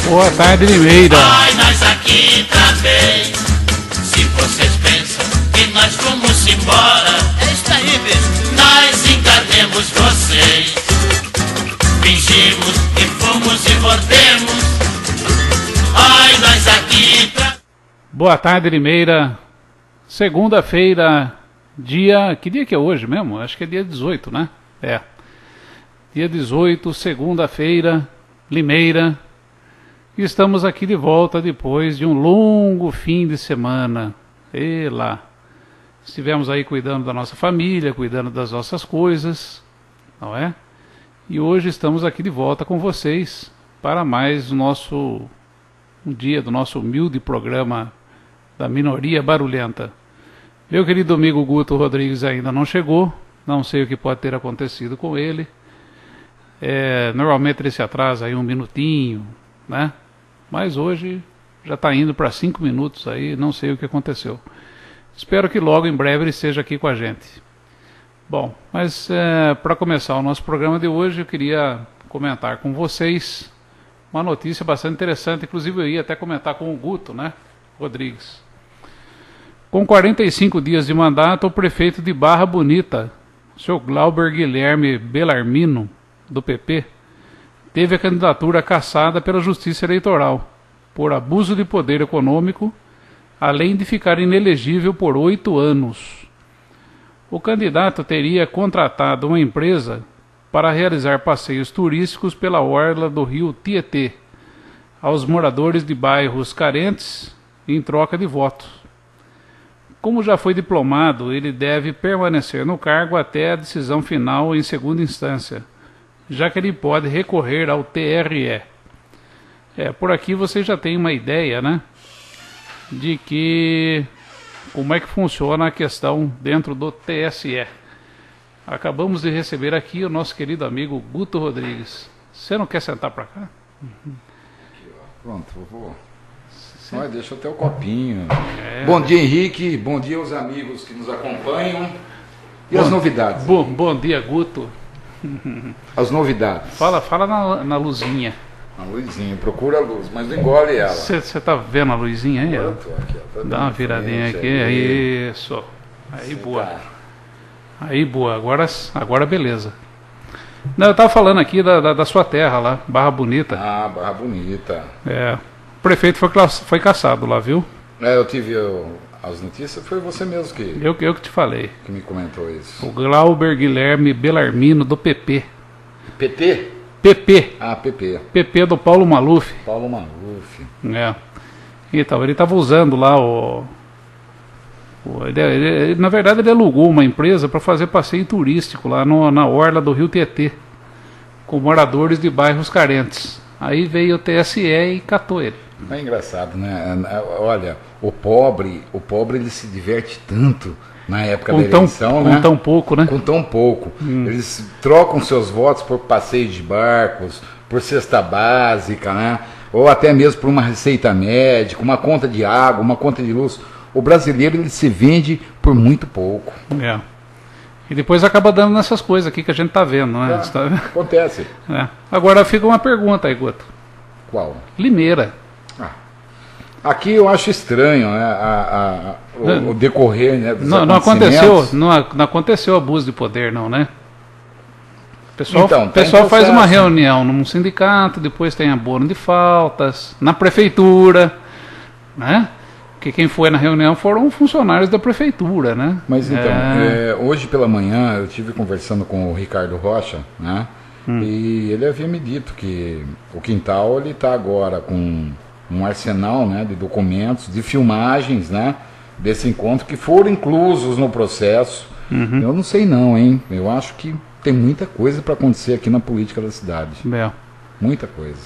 Boa tarde, Limeira. Ai, nós aqui também. Se vocês pensam que nós vamos embora, é isso aí, bicho. Nós enganemos vocês. Fingimos que fomos e voltemos. Ai, nós aqui Boa tarde, Limeira. Segunda-feira, dia... Que dia que é hoje mesmo? Acho que é dia 18, né? É. Dia 18, segunda-feira, Limeira. Estamos aqui de volta depois de um longo fim de semana. E lá. Estivemos aí cuidando da nossa família, cuidando das nossas coisas, não é? E hoje estamos aqui de volta com vocês para mais um dia do nosso humilde programa da Minoria Barulhenta. Meu querido amigo Guto Rodrigues ainda não chegou, não sei o que pode ter acontecido com ele. Normalmente ele se atrasa aí um minutinho, né? Mas hoje já está indo para 5 minutos aí, não sei o que aconteceu. Espero que logo em breve ele esteja aqui com a gente. Bom, mas para começar o nosso programa de hoje, eu queria comentar com vocês uma notícia bastante interessante. Inclusive eu ia até comentar com o Guto, né, Rodrigues. Com 45 dias de mandato, o prefeito de Barra Bonita, o senhor Glauber Guilherme Bellarmino, do PP, teve a candidatura cassada pela Justiça Eleitoral por abuso de poder econômico, além de ficar inelegível por 8 anos. O candidato teria contratado uma empresa para realizar passeios turísticos pela orla do rio Tietê aos moradores de bairros carentes em troca de votos. Como já foi diplomado, ele deve permanecer no cargo até a decisão final em segunda instância, já que ele pode recorrer ao TRE. Por aqui você já tem uma ideia, né, de como é que funciona a questão dentro do TSE. Acabamos de receber aqui o nosso querido amigo Guto Rodrigues. Você não quer sentar para cá? Pronto, eu vou. Deixa eu ter o copinho. Bom dia, Henrique. Bom dia aos amigos que nos acompanham. E as novidades? Bom dia, Guto. As novidades. Fala na luzinha. A luzinha, procura a luz, mas não engole ela. Você tá vendo a luzinha aí? Eu tô aqui, ó, dá uma viradinha aqui. Isso. Aí boa. Tá. Aí boa. Agora beleza. Não, eu tava falando aqui da sua terra lá, Barra Bonita. Ah, Barra Bonita. O prefeito foi cassado lá, viu? Eu tive as notícias, foi você mesmo Eu que te falei. Que me comentou isso. O Glauber Guilherme Bellarmino, do PP. PT? PP. Ah, PP. PP do Paulo Maluf. Paulo Maluf. Então, ele estava usando lá na verdade, ele alugou uma empresa para fazer passeio turístico lá na orla do rio Tietê, com moradores de bairros carentes. Aí veio o TSE e catou ele. É engraçado, né? Olha, o pobre ele se diverte tanto na época da eleição, né? Com tão pouco, né? Com tão pouco. Eles trocam seus votos por passeio de barcos, por cesta básica, né? Ou até mesmo por uma receita médica, uma conta de água, uma conta de luz. O brasileiro, ele se vende por muito pouco. E depois acaba dando nessas coisas aqui que a gente está vendo, né? Acontece. Agora fica uma pergunta aí, Guto. Qual? Limeira. Aqui eu acho estranho, né, o decorrer, né, dos não aconteceu abuso de poder, não, né? O pessoal faz uma reunião num sindicato, depois tem abono de faltas, na prefeitura, né? Porque quem foi na reunião foram funcionários da prefeitura, né? Mas então, hoje pela manhã eu estive conversando com o Ricardo Rocha, né? E ele havia me dito que o Quintal ele está agora com um arsenal, né, de documentos, de filmagens, né, desse encontro que foram inclusos no processo. Eu não sei não, hein? Eu acho que tem muita coisa para acontecer aqui na política da cidade. Muita coisa.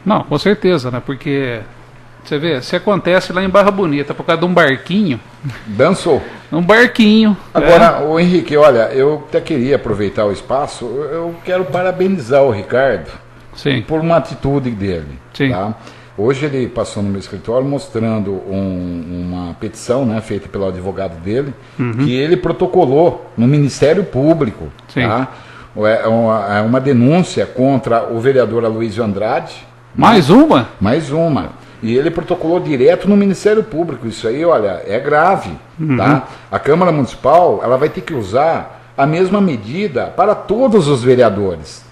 Não, com certeza, né? Porque você vê, se acontece lá em Barra Bonita por causa de um barquinho. Dançou. Um barquinho. Agora, o Henrique, olha, eu até queria aproveitar o espaço. Eu quero parabenizar o Ricardo. Sim. Por uma atitude dele. Sim. Tá? Hoje ele passou no meu escritório mostrando uma petição, né, feita pelo advogado dele, que ele protocolou no Ministério Público. Sim. Tá? É uma denúncia contra o vereador Aloysio Andrade, Mais uma? Mais uma. E ele protocolou direto no Ministério Público. Isso aí, olha, é grave. Tá? A Câmara Municipal ela vai ter que usar a mesma medida para todos os vereadores.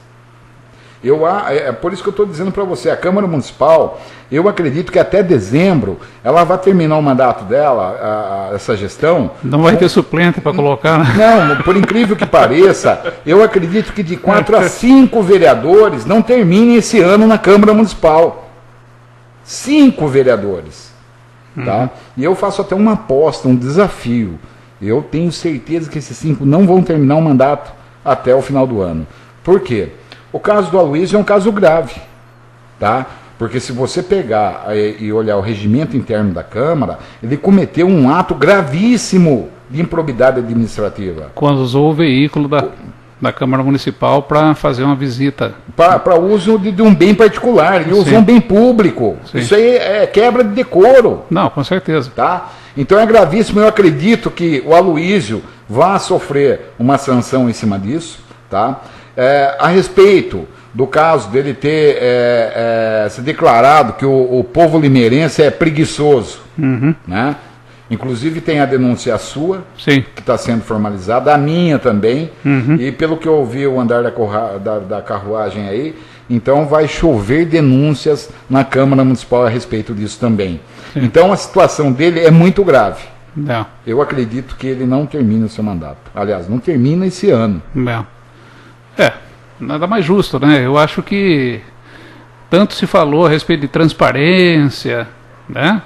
É por isso que eu estou dizendo para você, a Câmara Municipal, eu acredito que até dezembro ela vai terminar o mandato dela, essa gestão. Não vai ter suplente para colocar, né? Não, por incrível que pareça, eu acredito que de 4 a 5 vereadores não terminem esse ano na Câmara Municipal. 5 vereadores. Tá? E eu faço até uma aposta, um desafio. Eu tenho certeza que esses 5 não vão terminar o mandato até o final do ano. Por quê? O caso do Aloysio é um caso grave, tá? Porque se você pegar e olhar o regimento interno da Câmara, ele cometeu um ato gravíssimo de improbidade administrativa. Quando usou o veículo da Câmara Municipal para fazer uma visita. Para uso de um bem particular, ele usou um bem público. Sim. Isso aí é quebra de decoro. Não, com certeza. Tá? Então é gravíssimo, eu acredito que o Aloysio vá sofrer uma sanção em cima disso, tá? A respeito do caso dele ter se declarado que o povo limeirense é preguiçoso, né? Inclusive tem a denúncia sua, sim, que está sendo formalizada, a minha também, e pelo que eu ouvi o andar da carruagem aí, então vai chover denúncias na Câmara Municipal a respeito disso também. Sim. Então a situação dele é muito grave. Não. Eu acredito que ele não termina o seu mandato. Aliás, não termina esse ano. Não. Nada mais justo, né? Eu acho que tanto se falou a respeito de transparência, né?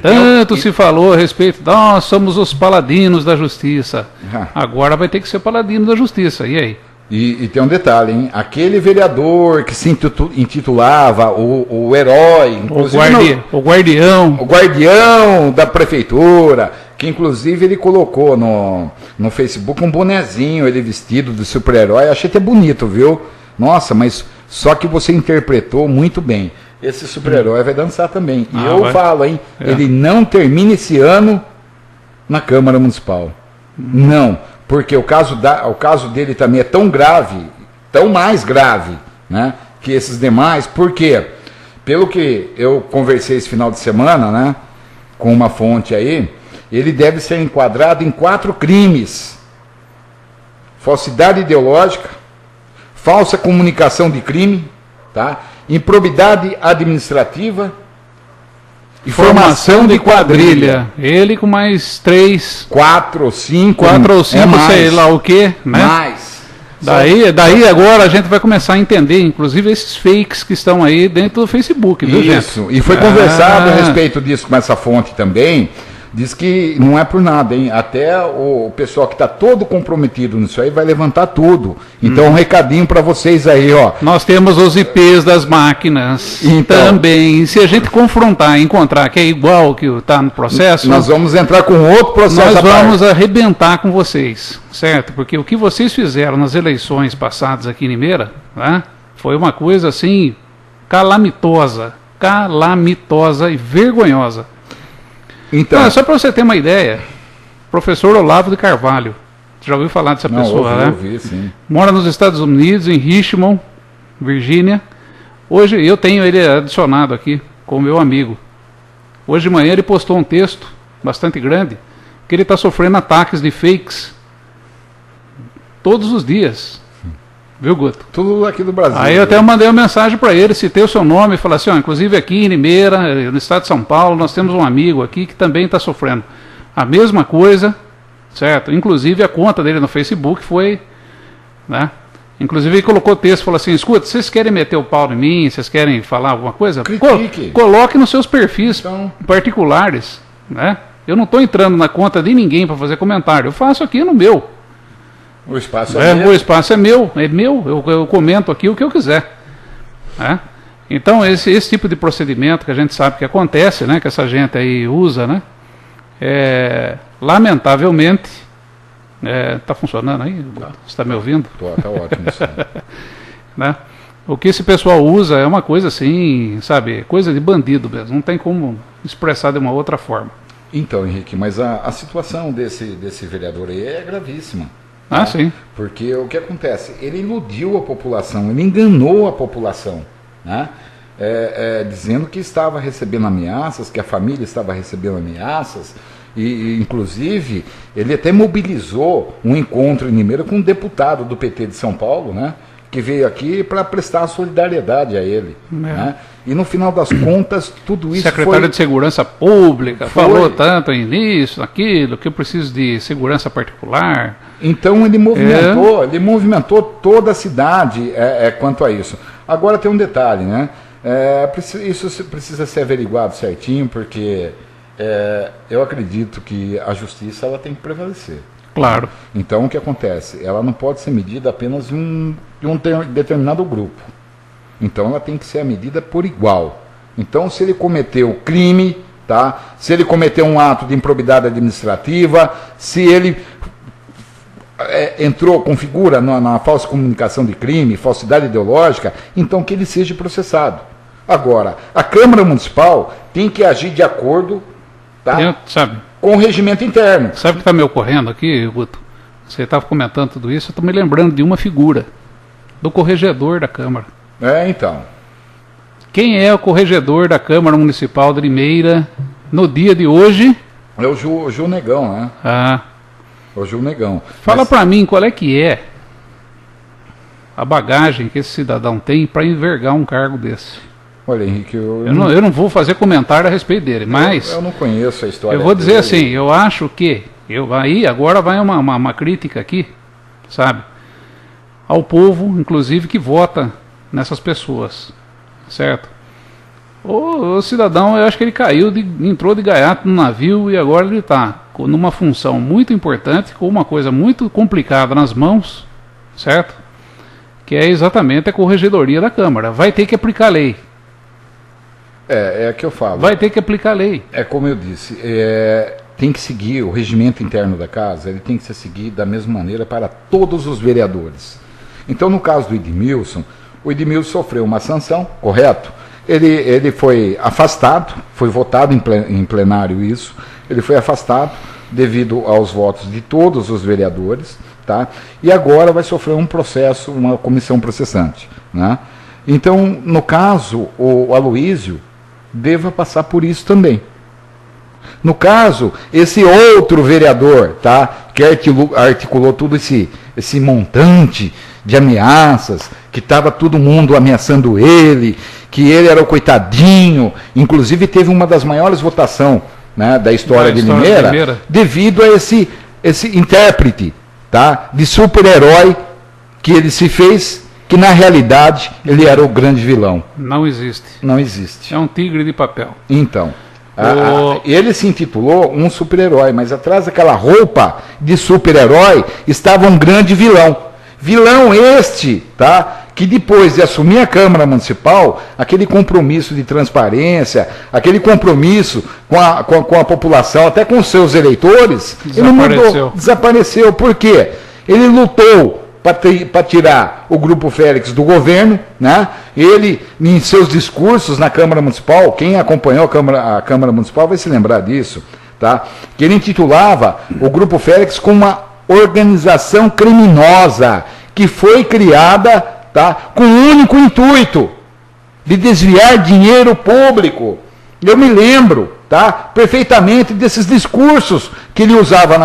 Tanto se falou a respeito, nós somos os paladinos da justiça. Agora vai ter que ser paladino da justiça, e aí? E tem um detalhe, hein? Aquele vereador que se intitulava o herói, o guardião. O guardião da prefeitura, que inclusive ele colocou no Facebook um bonezinho, ele vestido de super-herói. Achei até bonito, viu? Nossa, mas só que você interpretou muito bem. Esse super-herói vai dançar também. E eu falo, hein? Ele não termina esse ano na Câmara Municipal. Não. Porque o caso dele também é tão grave, tão mais grave, né, que esses demais. Por quê? Pelo que eu conversei esse final de semana, né, com uma fonte aí, ele deve ser enquadrado em 4 crimes: falsidade ideológica, falsa comunicação de crime, tá? Improbidade administrativa e formação de quadrilha. Ele com mais 3, 4 ou 5, sei lá o que, né? Mais. Daí agora a gente vai começar a entender, inclusive, esses fakes que estão aí dentro do Facebook, viu, gente? Isso, e foi conversado a respeito disso com essa fonte também. Diz que não é por nada, hein? Até o pessoal que está todo comprometido nisso aí vai levantar tudo. Então, um recadinho para vocês aí, ó. Nós temos os IPs das máquinas também. Se a gente confrontar e encontrar que é igual que está no processo... Nós vamos entrar com outro processo. Nós vamos arrebentar com vocês, certo? Porque o que vocês fizeram nas eleições passadas aqui em Limeira, né, foi uma coisa assim calamitosa e vergonhosa. Então, só para você ter uma ideia, professor Olavo de Carvalho, você já ouviu falar dessa pessoa, né? Ouvi, sim. Mora nos Estados Unidos, em Richmond, Virgínia. Hoje eu tenho ele adicionado aqui como meu amigo. Hoje de manhã ele postou um texto bastante grande que ele está sofrendo ataques de fakes todos os dias. Viu, Guto? Tudo aqui do Brasil. Aí eu até mandei uma mensagem para ele, citei o seu nome e falei assim, inclusive aqui em Limeira, no estado de São Paulo, nós temos um amigo aqui que também está sofrendo a mesma coisa, certo? Inclusive a conta dele no Facebook foi, né? Inclusive ele colocou texto, falou assim, escuta, vocês querem meter o pau em mim, vocês querem falar alguma coisa? Critique. Coloque nos seus perfis particulares, né? Eu não estou entrando na conta de ninguém para fazer comentário, eu faço aqui no meu. O espaço é meu. O espaço é meu, eu comento aqui o que eu quiser. Né? Então, esse tipo de procedimento que a gente sabe que acontece, né, que essa gente aí usa, né, lamentavelmente, está funcionando aí? Você está me ouvindo? Está ótimo isso. Né? O que esse pessoal usa é uma coisa assim, sabe, coisa de bandido mesmo, não tem como expressar de uma outra forma. Então, Henrique, mas a situação desse vereador aí é gravíssima. Ah, sim. Porque o que acontece? Ele iludiu a população, ele enganou a população, né? dizendo que estava recebendo ameaças, que a família estava recebendo ameaças, e inclusive ele até mobilizou um encontro em Limeira com um deputado do PT de São Paulo, né, que veio aqui para prestar solidariedade a ele. Né? E no final das contas, tudo isso Secretário de Segurança Pública falou tanto nisso, naquilo, que eu preciso de segurança particular. Então ele movimentou toda a cidade quanto a isso. Agora tem um detalhe, né? Isso precisa ser averiguado certinho, porque eu acredito que a justiça ela tem que prevalecer. Claro. Então o que acontece? Ela não pode ser medida apenas de um determinado grupo. Então ela tem que ser a medida por igual. Então se ele cometeu crime, tá? Se ele cometeu um ato de improbidade administrativa, se ele configura na falsa comunicação de crime, falsidade ideológica, então que ele seja processado. Agora, a Câmara Municipal tem que agir de acordo, tá? Com o regimento interno. Sabe o que está me ocorrendo aqui, Guto? Você estava comentando tudo isso, eu estou me lembrando de uma figura, do corregedor da Câmara. Então. Quem é o corregedor da Câmara Municipal de Limeira no dia de hoje? É o Ju Negão, né? O Ju Negão. Fala para mim qual é que é a bagagem que esse cidadão tem para envergar um cargo desse. Olha, Henrique, eu não vou fazer comentário a respeito dele, mas eu não conheço a história. Eu vou dizer assim, eu acho que aí agora vai uma crítica aqui, sabe, ao povo, inclusive, que vota nessas pessoas, certo? O cidadão, eu acho que ele entrou de gaiato no navio e agora ele está numa função muito importante, com uma coisa muito complicada nas mãos, certo? Que é exatamente a corregedoria da Câmara. Vai ter que aplicar a lei. É que eu falo. Vai ter que aplicar a lei. É como eu disse, tem que seguir o regimento interno da casa, ele tem que ser seguido da mesma maneira para todos os vereadores. Então, no caso do Edmilson, o Edmilson sofreu uma sanção, correto? Ele foi afastado, foi votado em plenário isso, ele foi afastado devido aos votos de todos os vereadores, tá? E agora vai sofrer um processo, uma comissão processante, né? Então, no caso, o Aloísio deva passar por isso também. No caso, esse outro vereador, tá, que articulou todo esse montante de ameaças, que estava todo mundo ameaçando ele, que ele era o coitadinho, inclusive teve uma das maiores votações, né, da história de Limeira, devido a esse intérprete, tá, de super-herói que ele se fez, que na realidade ele era o grande vilão. Não existe. Não existe. É um tigre de papel. Então, ele se intitulou um super-herói, mas atrás daquela roupa de super-herói estava um grande vilão. Vilão este, tá? Que depois de assumir a Câmara Municipal, aquele compromisso de transparência, aquele compromisso com a população, até com os seus eleitores, ele mudou, desapareceu. Por quê? Ele lutou para tirar o Grupo Félix do governo, né? Ele, em seus discursos na Câmara Municipal, quem acompanhou a Câmara Municipal vai se lembrar disso, tá? Que ele intitulava o Grupo Félix como uma organização criminosa que foi criada, tá, com o único intuito de desviar dinheiro público. Eu me lembro, tá, perfeitamente desses discursos que ele usava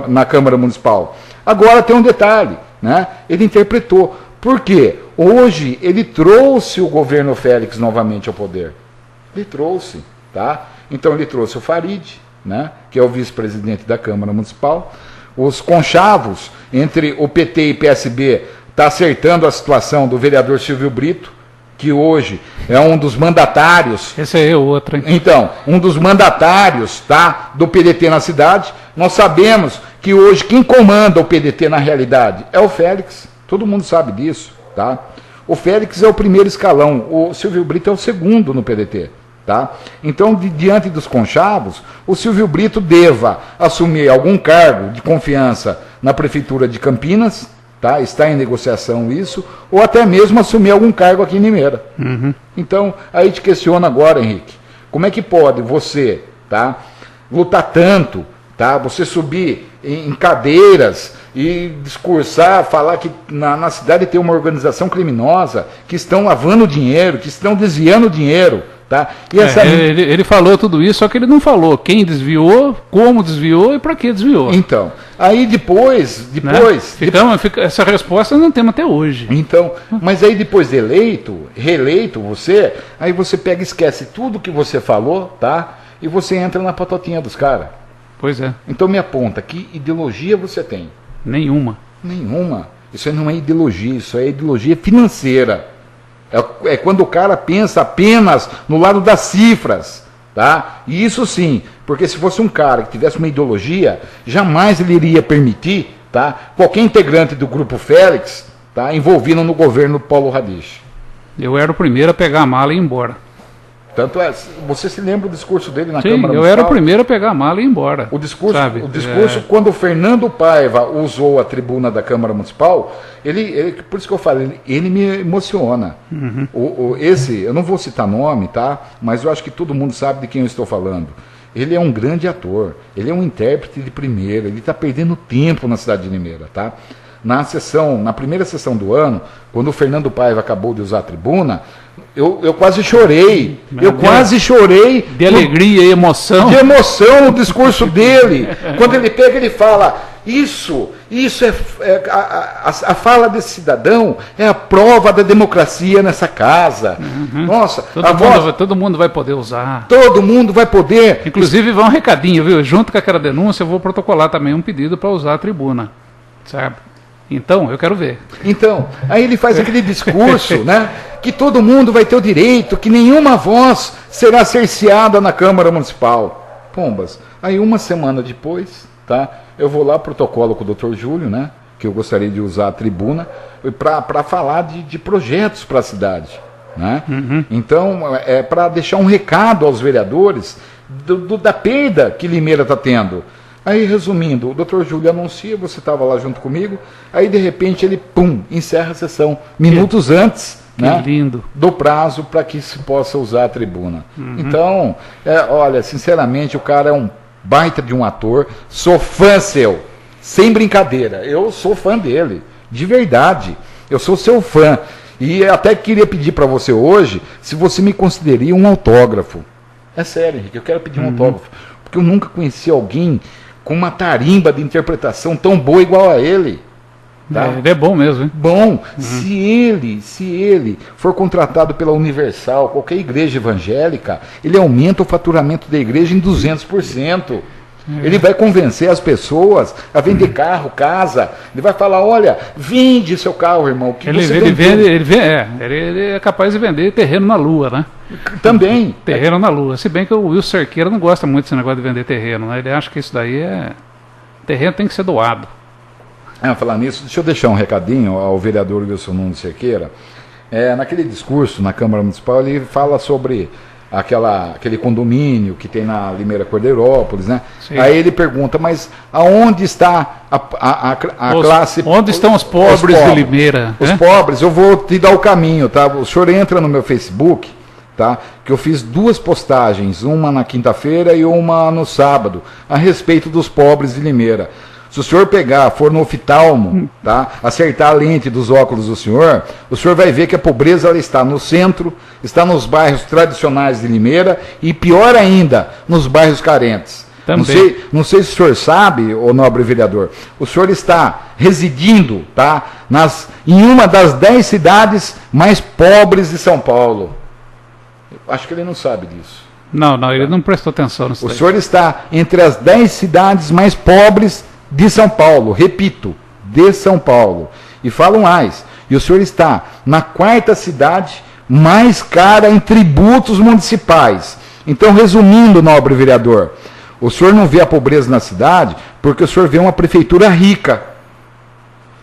na Câmara Municipal. Agora tem um detalhe, né? Ele interpretou. Por quê? Hoje ele trouxe o governo Félix novamente ao poder. Ele trouxe, tá? Então ele trouxe o Farid, né, que é o vice-presidente da Câmara Municipal. Os conchavos entre o PT e PSB está acertando a situação do vereador Silvio Brito, que hoje é um dos mandatários. Esse é o outro, hein? Então, um dos mandatários, tá, do PDT na cidade. Nós sabemos que hoje quem comanda o PDT na realidade é o Félix. Todo mundo sabe disso, tá? O Félix é o primeiro escalão, o Silvio Brito é o segundo no PDT. Tá? Então, diante dos conchavos, o Silvio Brito deva assumir algum cargo de confiança na Prefeitura de Campinas, tá? Está em negociação isso, ou até mesmo assumir algum cargo aqui em Limeira. Uhum. Então, aí te questiono agora, Henrique, como é que pode você, tá, lutar tanto, tá, você subir em cadeiras e discursar, falar que na cidade tem uma organização criminosa, que estão lavando dinheiro, que estão desviando dinheiro. Tá? E ele falou tudo isso, só que ele não falou quem desviou, como desviou e para que desviou. Então, aí depois né? Essa resposta não temos até hoje. Então, mas aí depois de reeleito aí você pega e esquece tudo que você falou, tá? E você entra na patotinha dos caras. Pois é. Então me aponta, que ideologia você tem? Nenhuma. Isso aí não é ideologia, isso é ideologia financeira. É quando o cara pensa apenas no lado das cifras, tá? E isso sim, porque se fosse um cara que tivesse uma ideologia, jamais ele iria permitir, tá? Qualquer integrante do Grupo Félix, tá? Envolvido no governo Paulo Radich. Eu era o primeiro a pegar a mala e ir embora. Tanto é, você se lembra do discurso dele na Sim, Câmara eu era o primeiro a pegar a mala e ir embora. O discurso quando o Fernando Paiva usou a tribuna da Câmara Municipal, por isso que eu falo, ele me emociona. Eu não vou citar nome, tá? Mas eu acho que todo mundo sabe de quem eu estou falando. Ele é um grande ator, ele é um intérprete de primeira, ele está perdendo tempo na cidade de Limeira, tá? Na primeira sessão do ano, quando o Fernando Paiva acabou de usar a tribuna, eu quase chorei. Quase chorei. De alegria e emoção. De emoção no discurso dele. Quando ele pega, ele fala, isso a fala desse cidadão é a prova da democracia nessa casa. Nossa, todo mundo vai poder usar. Todo mundo vai poder. Inclusive, vai um recadinho, viu? Junto com aquela denúncia, eu vou protocolar também um pedido para usar a tribuna. Sabe? Então, eu quero ver. Então, aí ele faz aquele discurso, né? Que todo mundo vai ter o direito, que nenhuma voz será cerceada na Câmara Municipal. Pombas. Aí uma semana depois, tá? Eu vou lá, protocolo com o Dr. Júlio, né? Que eu gostaria de usar a tribuna para falar de projetos para a cidade. Né? Então, é para deixar um recado aos vereadores da perda que Limeira está tendo. Aí, resumindo, o Dr. Júlio anuncia, você estava lá junto comigo, aí de repente ele, encerra a sessão, minutos antes, né, do prazo para que se possa usar a tribuna. Então, olha, sinceramente, o cara é um baita de um ator, sou fã seu, sem brincadeira, eu sou fã dele, de verdade, eu sou seu fã, e até queria pedir para você hoje, se você me consideraria um autógrafo. É sério, Henrique, eu quero pedir um autógrafo, porque eu nunca conheci alguém com uma tarimba de interpretação tão boa igual a ele. Tá? Ele é bom mesmo, hein? Bom. Se ele for contratado pela Universal, qualquer igreja evangélica, ele aumenta o faturamento da igreja em 200%. Ele vai convencer as pessoas a vender carro, casa. Ele vai falar, olha, vende seu carro, irmão. Que ele é capaz de vender terreno na Lua, né? Também. Terreno na Lua. Se bem que o Wilson Cerqueira não gosta muito desse negócio de vender terreno, né? Ele acha que isso daí terreno tem que ser doado. Falar nisso, deixa eu deixar um recadinho ao vereador Wilson Nunes Cerqueira. Naquele discurso na Câmara Municipal, ele fala sobre aquele condomínio que tem na Limeira Cordeirópolis, né? Sim. Aí ele pergunta, mas aonde está a classe... Onde estão os pobres de Limeira? Os pobres, eu vou te dar o caminho, tá? O senhor entra no meu Facebook, tá? Que eu fiz 2 postagens, uma na quinta-feira e uma no sábado, a respeito dos pobres de Limeira. Se o senhor for no oftalmo, tá, acertar a lente dos óculos do senhor, o senhor vai ver que a pobreza ela está no centro, está nos bairros tradicionais de Limeira e, pior ainda, nos bairros carentes. Não sei se o senhor sabe, ô nobre vereador, o senhor está residindo, tá, em uma das 10 cidades mais pobres de São Paulo. Acho que ele não sabe disso. Não, ele não prestou atenção nisso. O senhor está entre as 10 cidades mais pobres de São Paulo, repito, de São Paulo. E falo mais, e o senhor está na 4ª cidade mais cara em tributos municipais. Então, resumindo, nobre vereador, o senhor não vê a pobreza na cidade porque o senhor vê uma prefeitura rica.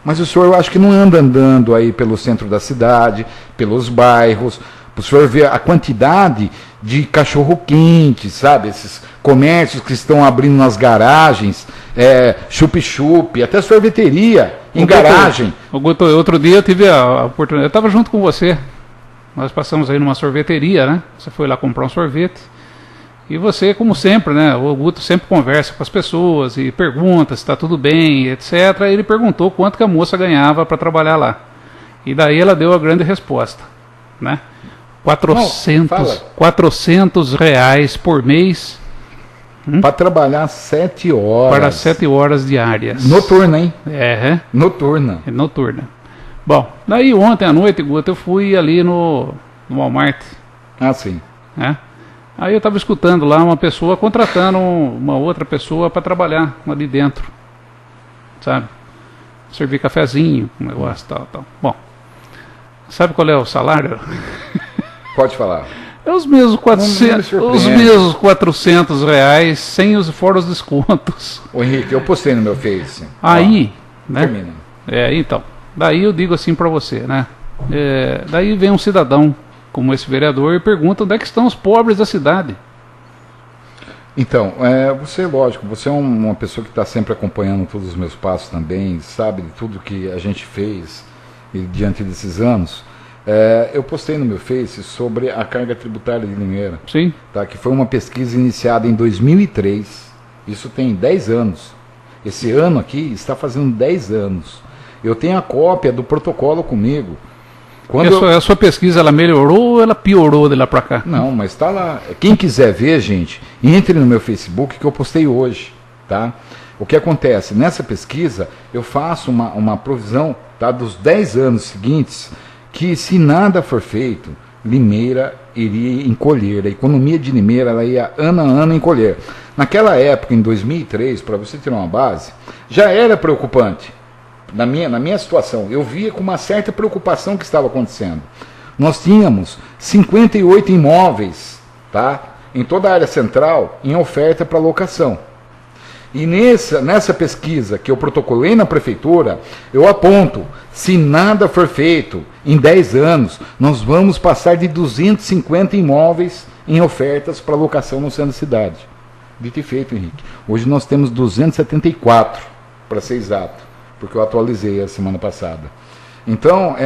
Mas o senhor, eu acho que não anda andando aí pelo centro da cidade, pelos bairros. O senhor vê a quantidade de cachorro-quente, sabe? Esses comércios que estão abrindo nas garagens, chup-chup, até sorveteria em garagem. Outro dia eu tive a oportunidade, eu estava junto com você, nós passamos aí numa sorveteria, né? Você foi lá comprar um sorvete, E você, como sempre, né? O Guto sempre conversa com as pessoas e pergunta se está tudo bem, etc. Ele perguntou quanto que a moça ganhava para trabalhar lá. E daí ela deu a grande resposta, né? 400 reais por mês. Para trabalhar 7 horas. Para 7 horas diárias. Noturna, hein? É. Noturna. É noturna. Bom, daí ontem à noite, Guto, eu fui ali no Walmart. Ah, sim. Né? Aí eu estava escutando lá uma pessoa contratando uma outra pessoa para trabalhar ali dentro, sabe? Servir cafezinho, um negócio tal. Bom, sabe qual é o salário? Pode falar. É os mesmos 400 reais, fora os descontos. Ô Henrique, eu postei no meu Face. Aí, né? Termina. Então, daí eu digo assim para você, né? Daí vem um cidadão como esse vereador e pergunta onde é que estão os pobres da cidade. Então, você, lógico, você é uma pessoa que está sempre acompanhando todos os meus passos também, sabe de tudo que a gente fez diante desses anos. Eu postei no meu Face sobre a carga tributária de Limeira. Sim. Tá, que foi uma pesquisa iniciada em 2003. Isso tem 10 anos. Esse ano aqui está fazendo 10 anos. Eu tenho a cópia do protocolo comigo. A sua pesquisa, ela melhorou ou ela piorou de lá para cá? Não, mas está lá. Quem quiser ver, gente, entre no meu Facebook que eu postei hoje, tá? O que acontece? Nessa pesquisa, eu faço uma provisão, tá, dos 10 anos seguintes, que se nada for feito, Limeira iria encolher. A economia de Limeira ela ia ano a ano encolher. Naquela época, em 2003, para você ter uma base, já era preocupante. Na minha situação, eu via com uma certa preocupação o que estava acontecendo. Nós tínhamos 58 imóveis, tá, em toda a área central em oferta para locação. E nessa pesquisa que eu protocolei na prefeitura, eu aponto, se nada for feito, em 10 anos, nós vamos passar de 250 imóveis em ofertas para locação no centro da cidade. Dito e feito, Henrique. Hoje nós temos 274, para ser exato, porque eu atualizei a semana passada. Então,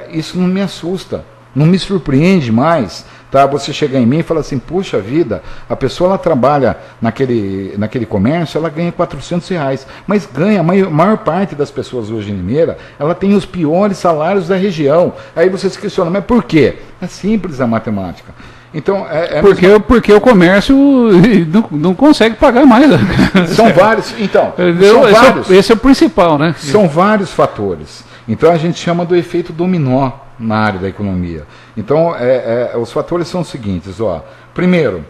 isso não me assusta, não me surpreende mais, tá? Você chegar em mim e falar assim, puxa vida, a pessoa ela trabalha naquele comércio, ela ganha 400 reais, mas ganha, a maior parte das pessoas hoje em Limeira, ela tem os piores salários da região. Aí você se questiona, mas por quê? É simples a matemática. Então, porque o comércio não consegue pagar mais. São vários. Então, são vários. Esse é o principal, né? São vários fatores. Então a gente chama do efeito dominó na área da economia. Então, os fatores são os seguintes. Primeiro,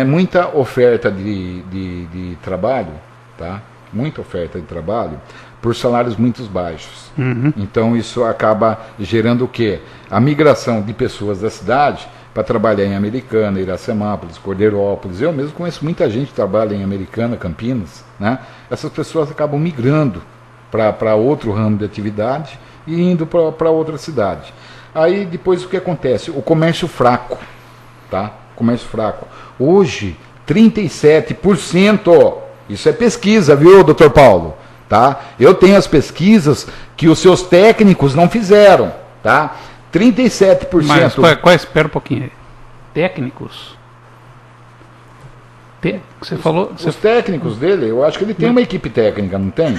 muita oferta de trabalho, tá? Muita oferta de trabalho por salários muito baixos. Uhum. Então isso acaba gerando o quê? A migração de pessoas da cidade para trabalhar em Americana, Iracemápolis, Cordeirópolis. Eu mesmo conheço muita gente que trabalha em Americana, Campinas, né? Essas pessoas acabam migrando para outro ramo de atividade e indo para outra cidade. Aí depois o que acontece? O comércio fraco, tá? Comércio fraco. Hoje, 37%, isso é pesquisa, viu, doutor Paulo? Tá? Eu tenho as pesquisas que os seus técnicos não fizeram, tá? 37%. Mas espera um pouquinho aí. Técnicos? Você falou? Os técnicos dele, eu acho que ele tem uma equipe técnica, não tem?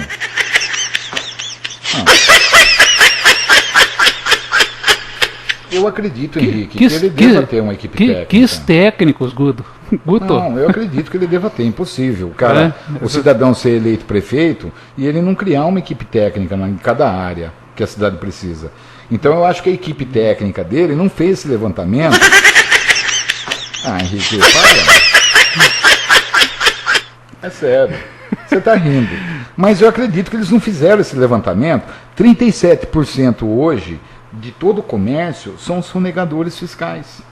Eu acredito, Henrique, que ele deva ter uma equipe técnica. Que técnicos, Guto? Não, eu acredito que ele deva ter, impossível. O cidadão ser eleito prefeito e ele não criar uma equipe técnica em cada área que a cidade precisa. Então eu acho que a equipe técnica dele não fez esse levantamento. Henrique, para. É sério, você está rindo. Mas eu acredito que eles não fizeram esse levantamento. 37% hoje de todo o comércio são sonegadores fiscais.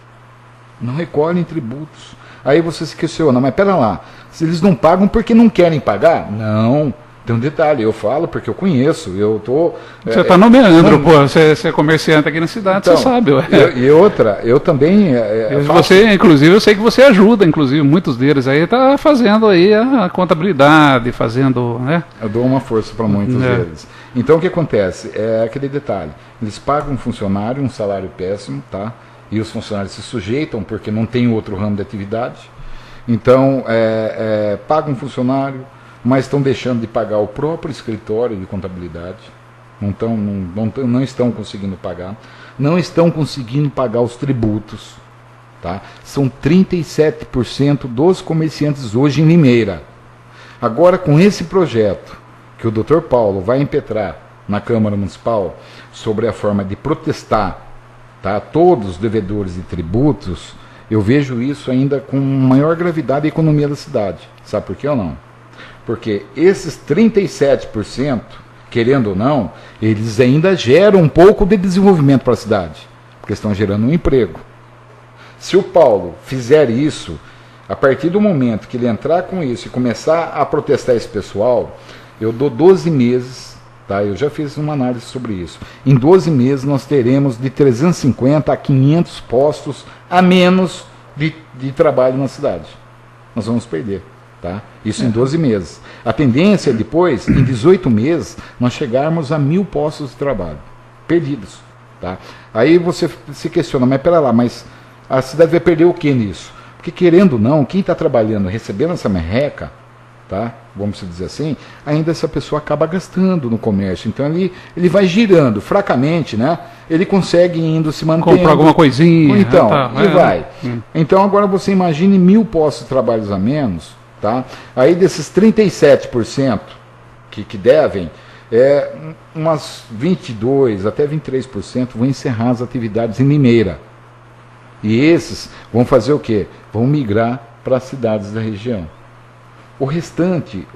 Não recolhem tributos. Aí você se questiona, mas pera lá, se eles não pagam porque não querem pagar? Não. Tem um detalhe, eu falo porque eu conheço, eu tô... Você está no meandro, pô, você é comerciante aqui na cidade, então, você sabe. E outra, eu também... Você, inclusive, eu sei que você ajuda, inclusive, muitos deles aí, está fazendo aí a contabilidade, fazendo, né? Eu dou uma força para muitos deles. Então, o que acontece? É aquele detalhe, eles pagam um funcionário um salário péssimo, tá? E os funcionários se sujeitam porque não tem outro ramo de atividade. Então, pagam um funcionário, mas estão deixando de pagar o próprio escritório de contabilidade. Não estão conseguindo pagar. Não estão conseguindo pagar os tributos. Tá? São 37% dos comerciantes hoje em Limeira. Agora, com esse projeto que o Dr. Paulo vai impetrar na Câmara Municipal sobre a forma de protestar, tá, todos os devedores de tributos, eu vejo isso ainda com maior gravidade à economia da cidade. Sabe por quê ou não? Porque esses 37%, querendo ou não, eles ainda geram um pouco de desenvolvimento para a cidade, porque estão gerando um emprego. Se o Paulo fizer isso, a partir do momento que ele entrar com isso e começar a protestar esse pessoal, eu dou 12 meses, tá? Eu já fiz uma análise sobre isso. Em 12 meses nós teremos de 350 a 500 postos a menos de trabalho na cidade. Nós vamos perder, tá? Isso em 12 meses. A tendência é depois, em 18 meses, nós chegarmos a 1.000 postos de trabalho perdidos, tá? Aí você se questiona, mas pera lá, mas a cidade vai perder o que nisso? Porque querendo ou não, quem está trabalhando, recebendo essa merreca, tá? Vamos dizer assim, ainda essa pessoa acaba gastando no comércio. Então ele vai girando fracamente, né? Ele consegue indo se mantendo. Comprar alguma coisinha. Então, vai. Então agora você imagine 1.000 postos de trabalho a menos, tá? Aí desses 37% que devem, umas 22% até 23% vão encerrar as atividades em Limeira. E esses vão fazer o quê? Vão migrar para as cidades da região. O restante,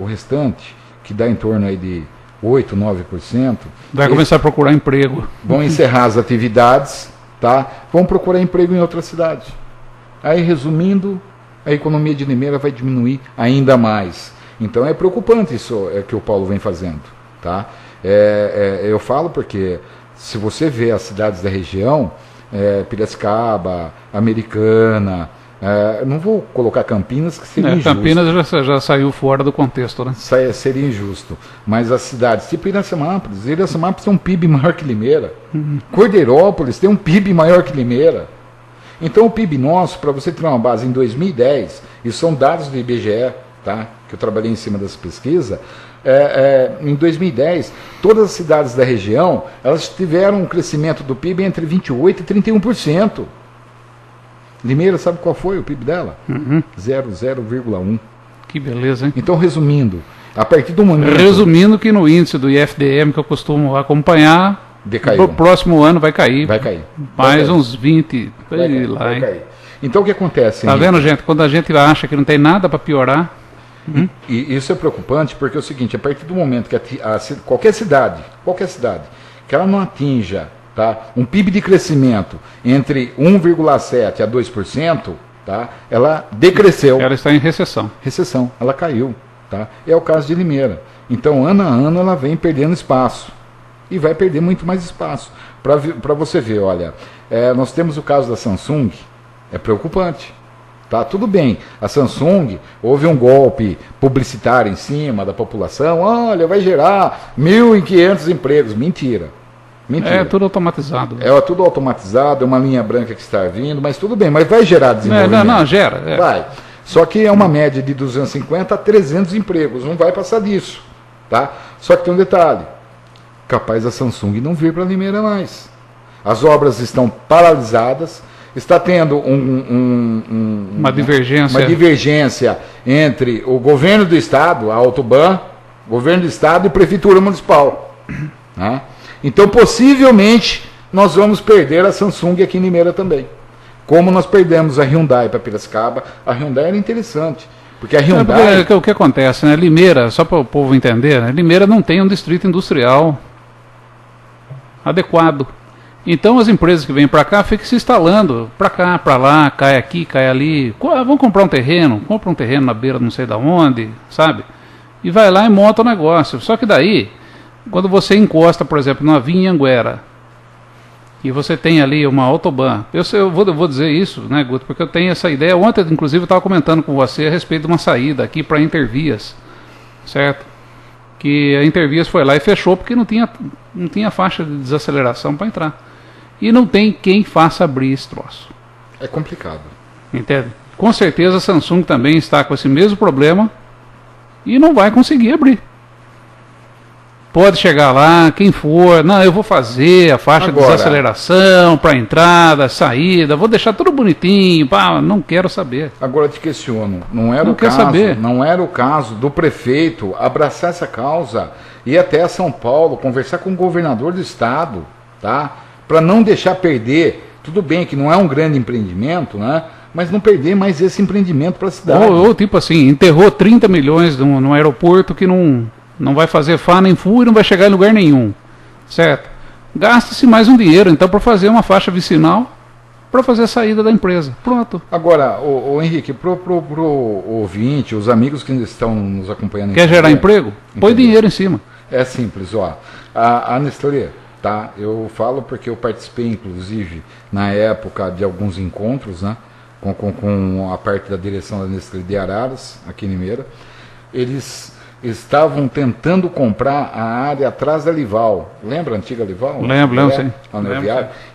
que dá em torno aí de 8%, 9%... Vai começar a procurar emprego. Vão encerrar as atividades, tá? Vão procurar emprego em outra cidade. Aí, resumindo, a economia de Limeira vai diminuir ainda mais. Então é preocupante isso que o Paulo vem fazendo, tá? Eu falo porque se você vê as cidades da região, Piracicaba, Americana, não vou colocar Campinas, que seria injusto. Campinas já saiu fora do contexto, né? Seria injusto. Mas as cidades, tipo Iracemápolis tem um PIB maior que Limeira. Cordeirópolis tem um PIB maior que Limeira. Então o PIB nosso, para você ter uma base em 2010, e são dados do IBGE, tá? Que eu trabalhei em cima dessa pesquisa, em 2010, todas as cidades da região, elas tiveram um crescimento do PIB entre 28% e 31%. Limeira, sabe qual foi o PIB dela? 0,1%. Que beleza, hein? Então, resumindo, a partir do momento... Resumindo que no índice do IFDM que eu costumo acompanhar, decaiu. O próximo ano vai cair. Vai cair. Mais uns 20, vai cair. Então, o que acontece? Tá vendo, gente? Quando a gente acha que não tem nada para piorar... E isso é preocupante porque é o seguinte, a partir do momento que qualquer cidade, que ela não atinja, tá, um PIB de crescimento entre 1,7% a 2%, tá, ela decresceu. Ela está em recessão. Recessão, ela caiu. Tá? É o caso de Limeira. Então, ano a ano, ela vem perdendo espaço. E vai perder muito mais espaço. Para você ver, olha, nós temos o caso da Samsung, é preocupante. Tá, tudo bem, a Samsung, houve um golpe publicitário em cima da população, olha, vai gerar 1.500 empregos. Mentira. É tudo automatizado. É tudo automatizado, é uma linha branca que está vindo, mas tudo bem, mas vai gerar desenvolvimento. Não, gera. Vai. Só que é uma média de 250 a 300 empregos, não vai passar disso. Tá? Só que tem um detalhe, capaz a Samsung não vir para Limeira mais. As obras estão paralisadas, está tendo uma divergência entre o governo do estado, a Autoban, governo do estado e prefeitura municipal. Né? Então, possivelmente, nós vamos perder a Samsung aqui em Limeira também. Como nós perdemos a Hyundai para Piracicaba. A Hyundai era interessante, porque a Hyundai... O que acontece, né? Limeira, só para o povo entender, né? Limeira não tem um distrito industrial adequado. Então as empresas que vêm para cá ficam se instalando para cá, para lá, cai aqui, cai ali. Vão comprar um terreno, compra um terreno na beira não sei da onde, sabe? E vai lá e monta o negócio. Só que daí, quando você encosta, por exemplo, numa vinha em Anguera, e você tem ali uma Autoban, eu vou dizer isso, né, Guto, porque eu tenho essa ideia. Ontem, inclusive, eu estava comentando com você a respeito de uma saída aqui para Intervias, certo? Que a Intervias foi lá e fechou porque não tinha faixa de desaceleração para entrar. E não tem quem faça abrir esse troço. É complicado. Entende? com certeza a Samsung também está com esse mesmo problema e não vai conseguir abrir. Pode chegar lá, quem for, não, eu vou fazer a faixa de desaceleração para entrada, saída, vou deixar tudo bonitinho, pá, não quero saber. Agora eu te questiono, não era o caso do prefeito abraçar essa causa, ir até São Paulo, conversar com o governador do estado, tá? Para não deixar perder, tudo bem que não é um grande empreendimento, né? Mas não perder mais esse empreendimento para a cidade. Ou tipo assim, enterrou 30 milhões no aeroporto que não vai fazer Fá nem Fu e não vai chegar em lugar nenhum, certo? Gasta-se mais um dinheiro, então, para fazer uma faixa vicinal, para fazer a saída da empresa. Pronto. Agora, o Henrique, pro ouvinte, os amigos que estão nos acompanhando... Quer gerar emprego? Põe dinheiro em cima. É simples, ó. A Nestlé, tá? Eu falo porque eu participei, inclusive, na época de alguns encontros, né? Com a parte da direção da Nestlé de Araras, aqui em Limeira. Eles estavam tentando comprar a área atrás da Lival. Lembra a antiga Lival? Lembro, sim.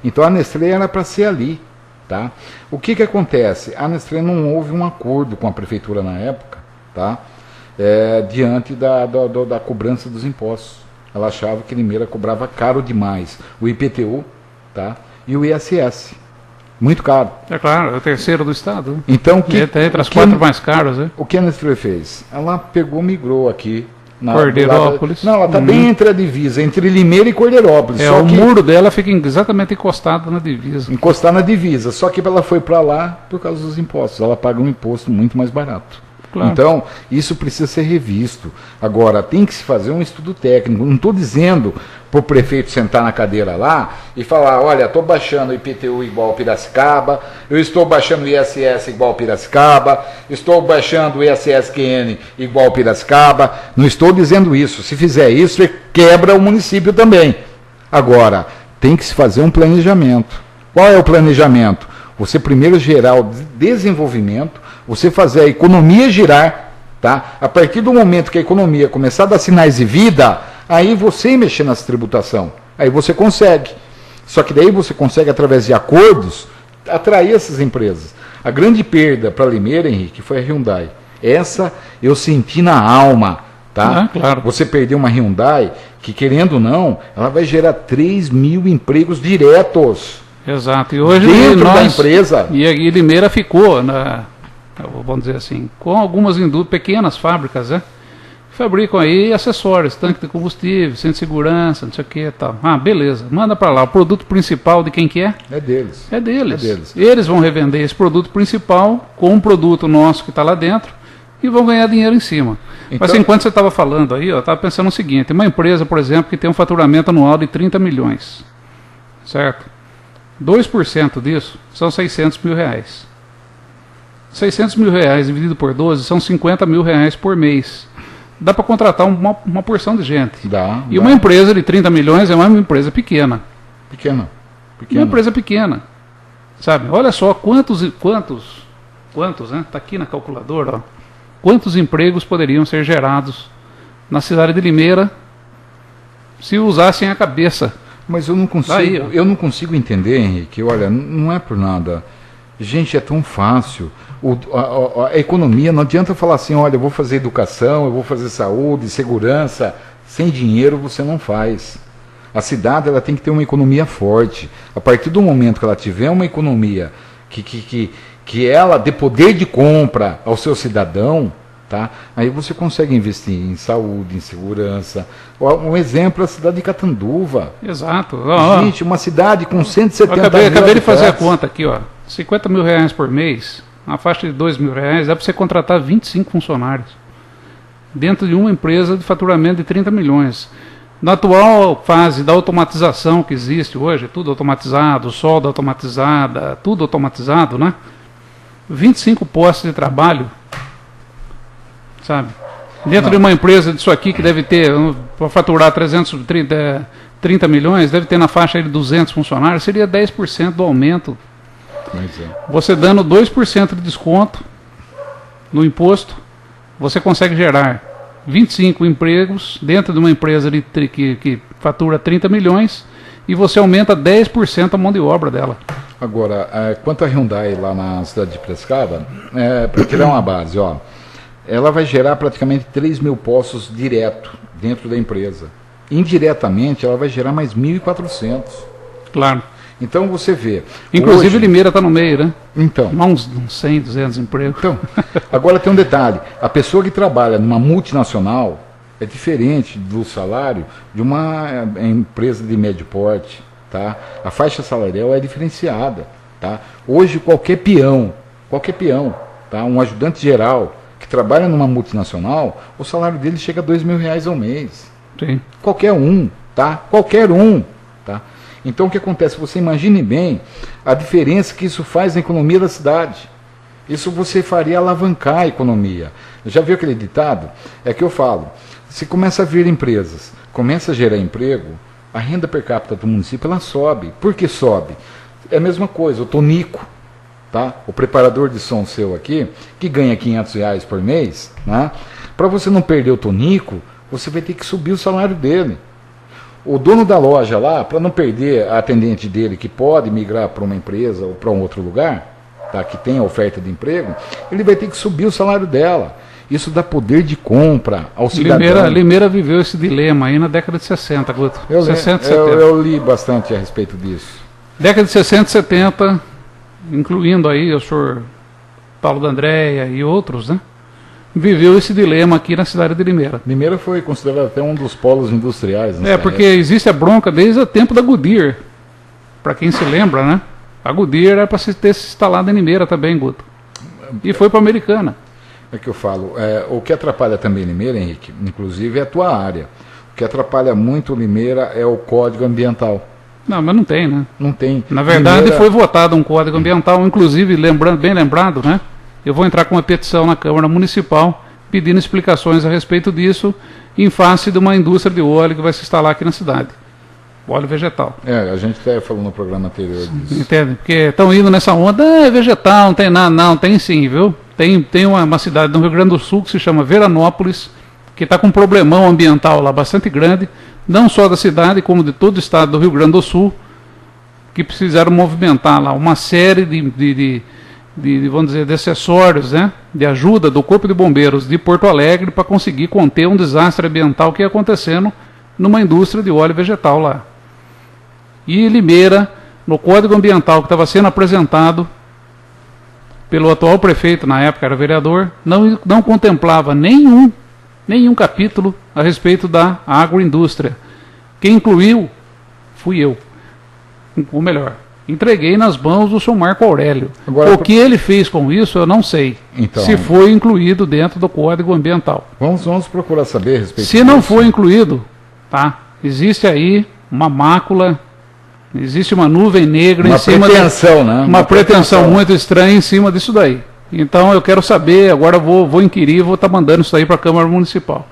Então a Nestlé era para ser ali. Tá? O que acontece? A Nestlé não houve um acordo com a prefeitura na época, tá? Diante da cobrança dos impostos. Ela achava que Limeira cobrava caro demais. O IPTU, tá? E o ISS. Muito caro. É claro, é o terceiro do estado. Então, entre as quatro mais caras. O que a Nestlé fez? Ela migrou aqui. Cordeirópolis. Não, ela está bem entre a divisa, entre Limeira e Cordeirópolis. Muro dela fica exatamente encostado na divisa. Encostado na divisa, só que ela foi para lá por causa dos impostos. Ela paga um imposto muito mais barato. Claro. Então, isso precisa ser revisto. Agora, tem que se fazer um estudo técnico. Não estou dizendo para o prefeito sentar na cadeira lá e falar, olha, estou baixando o IPTU igual Piracicaba, eu estou baixando o ISS igual Piracicaba, estou baixando o ISSQN igual Piracicaba. Não estou dizendo isso. Se fizer isso, quebra o município também. Agora, tem que se fazer um planejamento. Qual é o planejamento? Você primeiro gerar o desenvolvimento, você fazer a economia girar, tá? A partir do momento que a economia começar a dar sinais de vida, aí você mexer nessa tributação. Aí você consegue. Só que daí você consegue, através de acordos, atrair essas empresas. A grande perda para Limeira, Henrique, foi a Hyundai. Essa eu senti na alma, tá? Claro. Você perdeu uma Hyundai que, querendo ou não, ela vai gerar 3 mil empregos diretos. Exato. E hoje dentro da empresa. E Limeira ficou, vamos dizer assim, com algumas pequenas fábricas, né? Fabricam aí acessórios, tanque de combustível, centro de segurança, não sei o que e tal. Ah, beleza, manda para lá. O produto principal de quem que é? É deles. É deles. Eles vão revender esse produto principal com um produto nosso que está lá dentro e vão ganhar dinheiro em cima. Então, mas enquanto você estava falando aí, eu estava pensando o seguinte, uma empresa, por exemplo, que tem um faturamento anual de 30 milhões, certo? 2% disso são 600 mil reais. 600 mil reais dividido por 12 são 50 mil reais por mês. Dá para contratar uma porção de gente. Dá. Uma empresa de 30 milhões é uma empresa pequena. Pequena. Uma empresa pequena. Sabe? Olha só quantos, né? Está aqui na calculadora, ó. Quantos empregos poderiam ser gerados na cidade de Limeira se usassem a cabeça. Mas eu não consigo entender, Henrique. Olha, não é por nada. Gente, é tão fácil. A economia, não adianta falar assim, olha, eu vou fazer educação, eu vou fazer saúde, segurança. Sem dinheiro você não faz. A cidade ela tem que ter uma economia forte. A partir do momento que ela tiver uma economia que ela dê poder de compra ao seu cidadão, tá? Aí você consegue investir em saúde, em segurança. Um exemplo é a cidade de Catanduva. Exato. Gente, uma cidade com 170 mil. Acabei de fazer a conta aqui, ó. 50 mil reais por mês, uma faixa de 2 mil reais, dá para você contratar 25 funcionários dentro de uma empresa de faturamento de 30 milhões. Na atual fase da automatização que existe hoje, tudo automatizado, solda automatizada, tudo automatizado, né? 25 postos de trabalho, sabe? Dentro de uma empresa disso aqui que deve ter, para faturar 30 milhões, deve ter na faixa de 200 funcionários, seria 10% do aumento. Você dando 2% de desconto no imposto, você consegue gerar 25 empregos dentro de uma empresa que fatura 30 milhões e você aumenta 10% a mão de obra dela. Agora, quanto à Hyundai lá na cidade de Piracicaba, para tirar uma base, ó, ela vai gerar praticamente 3 mil postos direto dentro da empresa. Indiretamente, ela vai gerar mais 1.400. Claro. Então você vê. Inclusive hoje, Limeira está no meio, né? Então. Uns 100, 200 empregos. Então, agora tem um detalhe. A pessoa que trabalha numa multinacional é diferente do salário de uma empresa de médio porte. Tá? A faixa salarial é diferenciada. Tá? Hoje qualquer peão, tá? Um ajudante geral que trabalha numa multinacional, o salário dele chega a R$2.000 ao mês. Sim. Qualquer um, tá? Qualquer um, tá? Então o que acontece? Você imagine bem a diferença que isso faz na economia da cidade. Isso você faria alavancar a economia. Já viu aquele ditado? É que eu falo, se começa a vir empresas, começa a gerar emprego, a renda per capita do município ela sobe. Por que sobe? É a mesma coisa, o Tonico, tá? O preparador de som seu aqui, que ganha R$500 por mês, né? Para você não perder o Tonico, você vai ter que subir o salário dele. O dono da loja lá, para não perder a atendente dele, que pode migrar para uma empresa ou para um outro lugar, tá, que tem a oferta de emprego, ele vai ter que subir o salário dela. Isso dá poder de compra ao cidadão. Limeira viveu esse dilema aí na década de 60, Guto. Eu li bastante a respeito disso. Década de 60 e 70, incluindo aí o senhor Paulo D'Andrea e outros, né? Viveu esse dilema aqui na cidade de Limeira. Limeira foi considerado até um dos polos industriais. Porque existe a bronca desde o tempo da Goodyear. Para quem se lembra, né? A Goodyear era para ter se instalado em Limeira também, Guto. E foi para a Americana. É que eu falo. O que atrapalha também Limeira, Henrique, inclusive é a tua área. O que atrapalha muito Limeira é o Código Ambiental. Não, mas não tem, né? Não tem. Na verdade, foi votado um Código Ambiental, inclusive, bem lembrado, né? Eu vou entrar com uma petição na Câmara Municipal pedindo explicações a respeito disso em face de uma indústria de óleo que vai se instalar aqui na cidade. Óleo vegetal. A gente até falou no programa anterior disso. Entende? Porque estão indo nessa onda, é vegetal, não tem nada. Não, tem sim, viu? Tem uma cidade no Rio Grande do Sul que se chama Veranópolis, que está com um problemão ambiental lá bastante grande, não só da cidade, como de todo o estado do Rio Grande do Sul, que precisaram movimentar lá uma série vamos dizer, de acessórios, né, de ajuda do Corpo de Bombeiros de Porto Alegre para conseguir conter um desastre ambiental que ia acontecendo numa indústria de óleo vegetal lá. E Limeira, no Código Ambiental que estava sendo apresentado pelo atual prefeito, na época era vereador, não contemplava nenhum capítulo a respeito da agroindústria. Quem incluiu fui eu. Ou melhor, entreguei nas mãos do Sr. Marco Aurélio. Agora, o que ele fez com isso, eu não sei. Então, se foi incluído dentro do Código Ambiental. Vamos procurar saber a respeito disso. Se não foi incluído, tá? Existe aí uma mácula, existe uma nuvem negra em cima uma pretensão muito estranha em cima disso daí. Então eu quero saber, agora vou inquirir, vou estar mandando isso aí para a Câmara Municipal.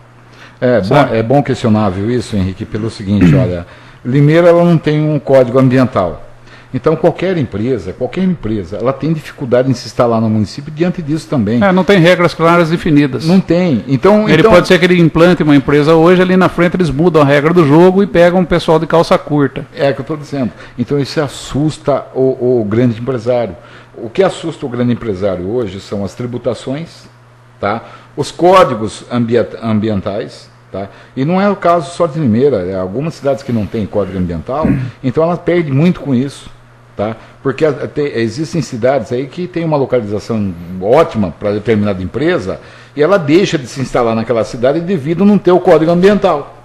É bom questionável isso, Henrique, pelo seguinte, olha, Limeira ela não tem um código ambiental. Então qualquer empresa, ela tem dificuldade em se instalar no município diante disso também. Não tem regras claras definidas. Não tem. Ele pode ser que ele implante uma empresa hoje, ali na frente eles mudam a regra do jogo e pegam um pessoal de calça curta. É o que eu estou dizendo. Então isso assusta o grande empresário. O que assusta o grande empresário hoje são as tributações, tá? Os códigos ambientais. Tá? E não é o caso só de Limeira, algumas cidades que não têm código ambiental, então ela perde muito com isso. Tá? Porque existem cidades aí que tem uma localização ótima para determinada empresa e ela deixa de se instalar naquela cidade devido a não ter o código ambiental.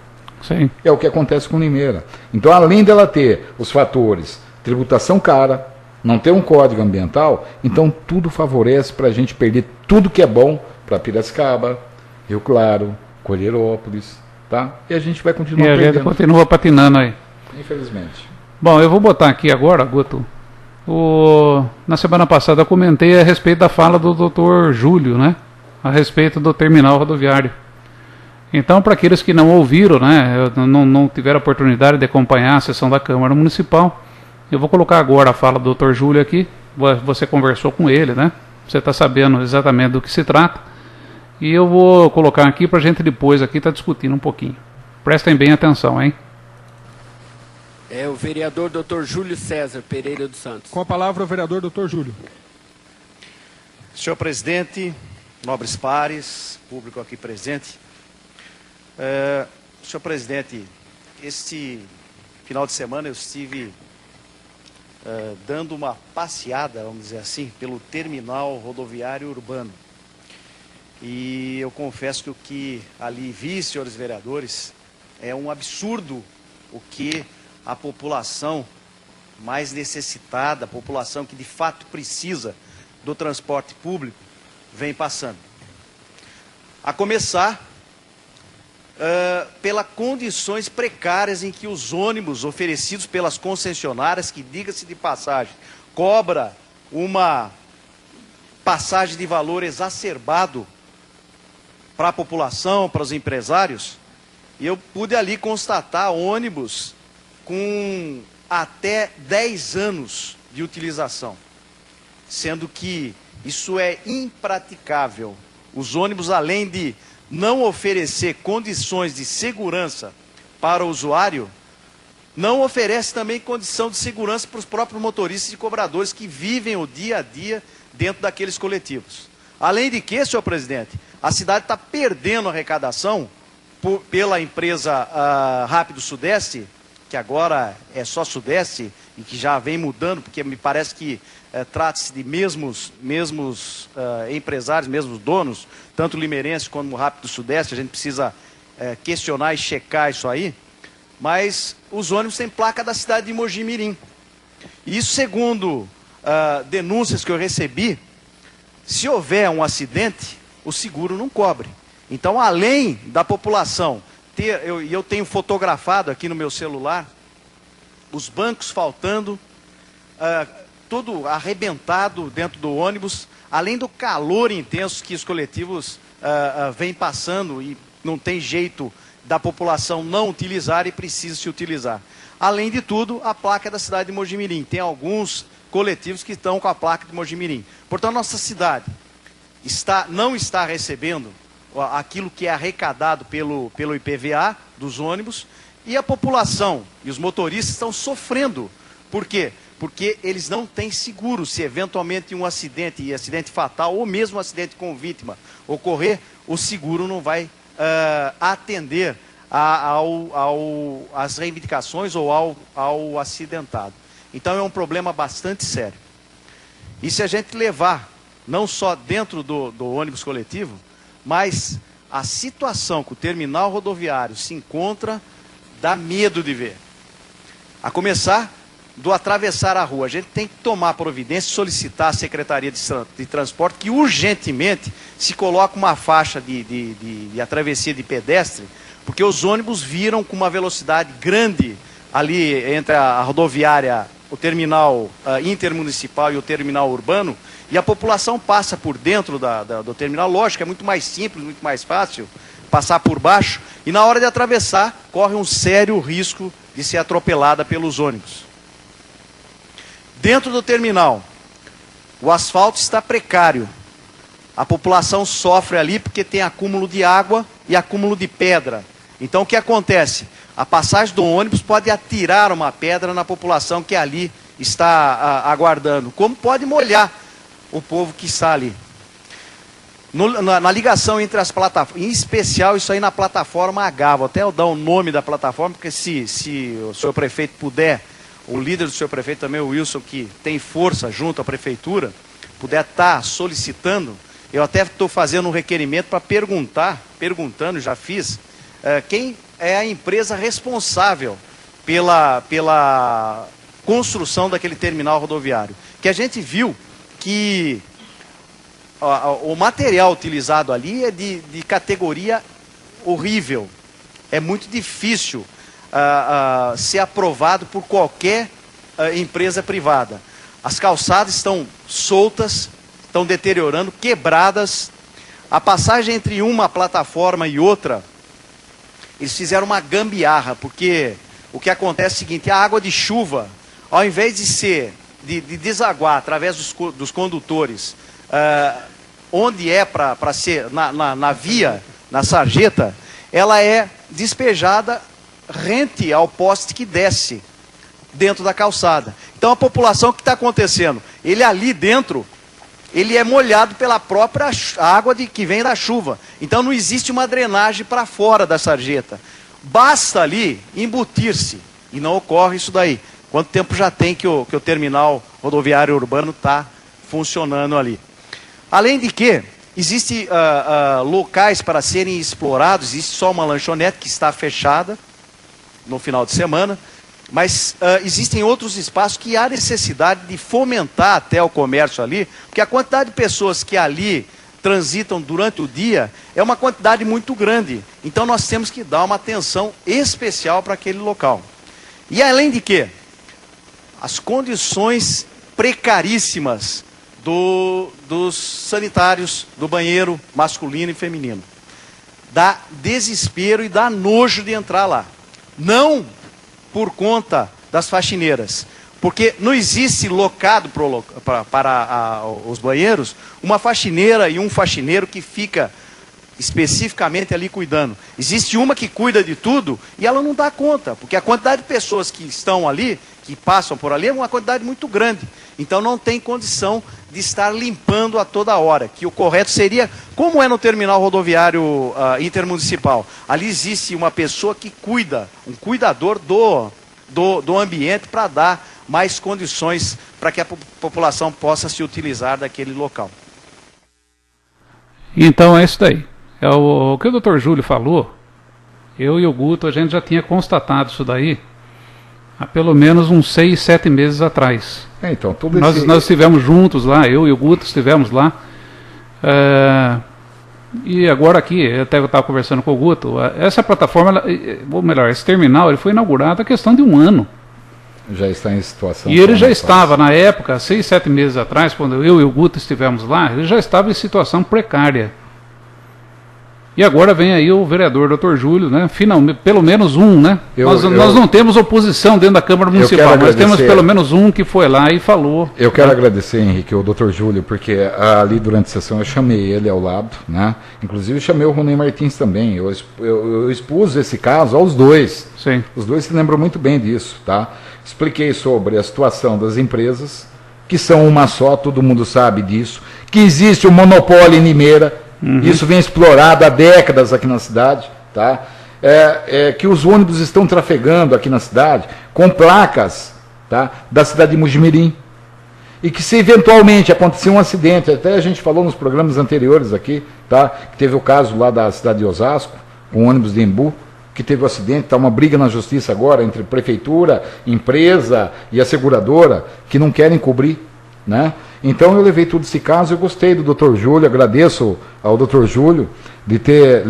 Sim. É o que acontece com Limeira. Então, além dela ter os fatores tributação cara, não ter um código ambiental, então tudo favorece para a gente perder tudo que é bom para Piracicaba, Rio Claro, Colherópolis, tá? E a gente vai continuar perdendo. E a gente continua patinando aí. Infelizmente. Bom, eu vou botar aqui agora, Guto. Na semana passada eu comentei a respeito da fala do Dr. Júlio, né? A respeito do terminal rodoviário. Então, para aqueles que não ouviram, né? Não tiveram a oportunidade de acompanhar a sessão da Câmara Municipal, eu vou colocar agora a fala do Dr. Júlio aqui. Você conversou com ele, né? Você está sabendo exatamente do que se trata. E eu vou colocar aqui para a gente depois aqui estar discutindo um pouquinho. Prestem bem atenção, hein? É o vereador Dr. Júlio César Pereira dos Santos. Com a palavra o vereador Dr. Júlio. Senhor presidente, nobres pares, público aqui presente. Senhor presidente, este final de semana eu estive dando uma passeada, vamos dizer assim, pelo terminal rodoviário urbano. E eu confesso que o que ali vi, senhores vereadores, é um absurdo o que a população mais necessitada, a população que de fato precisa do transporte público, vem passando. A começar pelas condições precárias em que os ônibus oferecidos pelas concessionárias, que, diga-se de passagem, cobra uma passagem de valor exacerbado para a população, para os empresários, e eu pude ali constatar ônibus com até 10 anos de utilização, sendo que isso é impraticável. Os ônibus, além de não oferecer condições de segurança para o usuário, não oferece também condição de segurança para os próprios motoristas e cobradores que vivem o dia a dia dentro daqueles coletivos. Além de que, senhor presidente, a cidade está perdendo arrecadação pela empresa Rápido Sudeste, que agora é só Sudeste e que já vem mudando, porque me parece que trata-se de mesmos empresários, mesmos donos, tanto limeirense como Rápido Sudeste. A gente precisa questionar e checar isso aí, mas os ônibus têm placa da cidade de Mogi-mirim. E isso, segundo denúncias que eu recebi, se houver um acidente, o seguro não cobre. Então, além da população ter, eu tenho fotografado aqui no meu celular, os bancos faltando, tudo arrebentado dentro do ônibus, além do calor intenso que os coletivos vêm passando e não tem jeito da população não utilizar e precisa se utilizar. Além de tudo, a placa da cidade de Mogi-mirim. Tem alguns coletivos que estão com a placa de Mogi-mirim. Portanto, nossa cidade não está recebendo aquilo que é arrecadado pelo IPVA dos ônibus, e a população e os motoristas estão sofrendo. Por quê? Porque eles não têm seguro. Se eventualmente um acidente, e acidente fatal, ou mesmo um acidente com vítima ocorrer, o seguro não vai atender às reivindicações ou ao acidentado. Então é um problema bastante sério. E se a gente levar, não só dentro do ônibus coletivo, mas a situação que o terminal rodoviário se encontra, dá medo de ver. A começar do atravessar a rua. A gente tem que tomar providência, solicitar à Secretaria de Transporte que urgentemente se coloque uma faixa de travessia de pedestre, porque os ônibus viram com uma velocidade grande ali entre a rodoviária, o terminal intermunicipal e o terminal urbano, e a população passa por dentro do terminal. Lógico, é muito mais simples, muito mais fácil passar por baixo, e na hora de atravessar, corre um sério risco de ser atropelada pelos ônibus. Dentro do terminal, o asfalto está precário. A população sofre ali porque tem acúmulo de água e acúmulo de pedra. Então o que acontece? A passagem do ônibus pode atirar uma pedra na população que ali está aguardando. Como pode molhar o povo que está ali. Na ligação entre as plataformas, em especial isso aí na plataforma H, vou até dar o nome da plataforma, porque se o senhor prefeito puder, o líder do senhor prefeito também, o Wilson, que tem força junto à prefeitura, puder estar solicitando, eu até estou fazendo um requerimento para perguntando, já fiz, quem é a empresa responsável pela construção daquele terminal rodoviário. Que a gente viu que o material utilizado ali é de categoria horrível. É muito difícil ser aprovado por qualquer empresa privada. As calçadas estão soltas, estão deteriorando, quebradas. A passagem entre uma plataforma e outra, eles fizeram uma gambiarra, porque o que acontece é o seguinte: a água de chuva, ao invés de desaguar através dos condutores, onde é para ser, na via, na sarjeta, ela é despejada rente ao poste que desce dentro da calçada. Então a população, o que está acontecendo? Ele ali dentro, ele é molhado pela própria água que vem da chuva. Então não existe uma drenagem para fora da sarjeta. Basta ali embutir-se, e não ocorre isso daí. Quanto tempo já tem que o terminal rodoviário urbano está funcionando ali? Além de que, existem locais para serem explorados, existe só uma lanchonete que está fechada no final de semana, mas existem outros espaços que há necessidade de fomentar até o comércio ali, porque a quantidade de pessoas que ali transitam durante o dia é uma quantidade muito grande. Então nós temos que dar uma atenção especial para aquele local. E além de que, as condições precaríssimas dos sanitários, do banheiro masculino e feminino. Dá desespero e dá nojo de entrar lá. Não por conta das faxineiras, porque não existe locado para os banheiros uma faxineira e um faxineiro que fica especificamente ali cuidando. Existe uma que cuida de tudo e ela não dá conta, porque a quantidade de pessoas que estão ali, que passam por ali, é uma quantidade muito grande. Então não tem condição de estar limpando a toda hora, que o correto seria, como é no terminal rodoviário intermunicipal, ali existe uma pessoa que cuida, um cuidador do ambiente para dar mais condições para que a população possa se utilizar daquele local. Então é isso daí. É o que o Dr. Júlio falou, eu e o Guto, a gente já tinha constatado isso daí há pelo menos uns 6, 7 meses atrás. Então, tudo nós estivemos juntos lá, eu e o Guto estivemos lá. E agora aqui, até eu estava conversando com o Guto, essa plataforma, ou melhor, esse terminal, ele foi inaugurado há questão de 1 ano. Já está em situação... E ele já estava, na época, 6, 7 meses atrás, quando eu e o Guto estivemos lá, ele já estava em situação precária. E agora vem aí o vereador Dr. Júlio, né? Finalmente, pelo menos um, né? Nós não temos oposição dentro da Câmara Municipal, mas temos pelo menos um que foi lá e falou. Eu quero agradecer, Henrique, o Dr. Júlio, porque ali durante a sessão eu chamei ele ao lado, né? Inclusive chamei o Ronei Martins também. Eu expus esse caso aos dois. Sim. Os dois se lembram muito bem disso, tá? Expliquei sobre a situação das empresas, que são uma só, todo mundo sabe disso, que existe o monopólio em Limeira. Isso vem explorado há décadas aqui na cidade, tá? Que os ônibus estão trafegando aqui na cidade com placas, tá, da cidade de Mugimirim. E que se eventualmente acontecer um acidente, até a gente falou nos programas anteriores aqui, tá, que teve o caso lá da cidade de Osasco, com o ônibus de Embu, que teve o acidente, está uma briga na justiça agora entre prefeitura, empresa e a seguradora, que não querem cobrir, né? Então eu levei todo esse caso, eu gostei do Dr. Júlio, agradeço ao Dr. Júlio de ter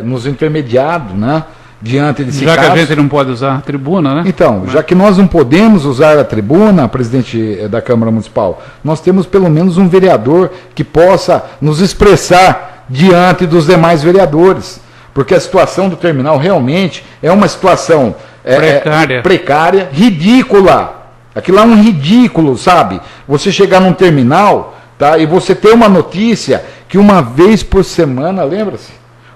nos intermediado, né, diante desse caso. Já que a gente não pode usar a tribuna, né? Então, já que nós não podemos usar a tribuna, presidente da Câmara Municipal, nós temos pelo menos um vereador que possa nos expressar diante dos demais vereadores, porque a situação do terminal realmente é uma situação precária, ridícula. Aquilo é um ridículo, sabe? Você chegar num terminal, tá, e você ter uma notícia que uma vez por semana, lembra-se?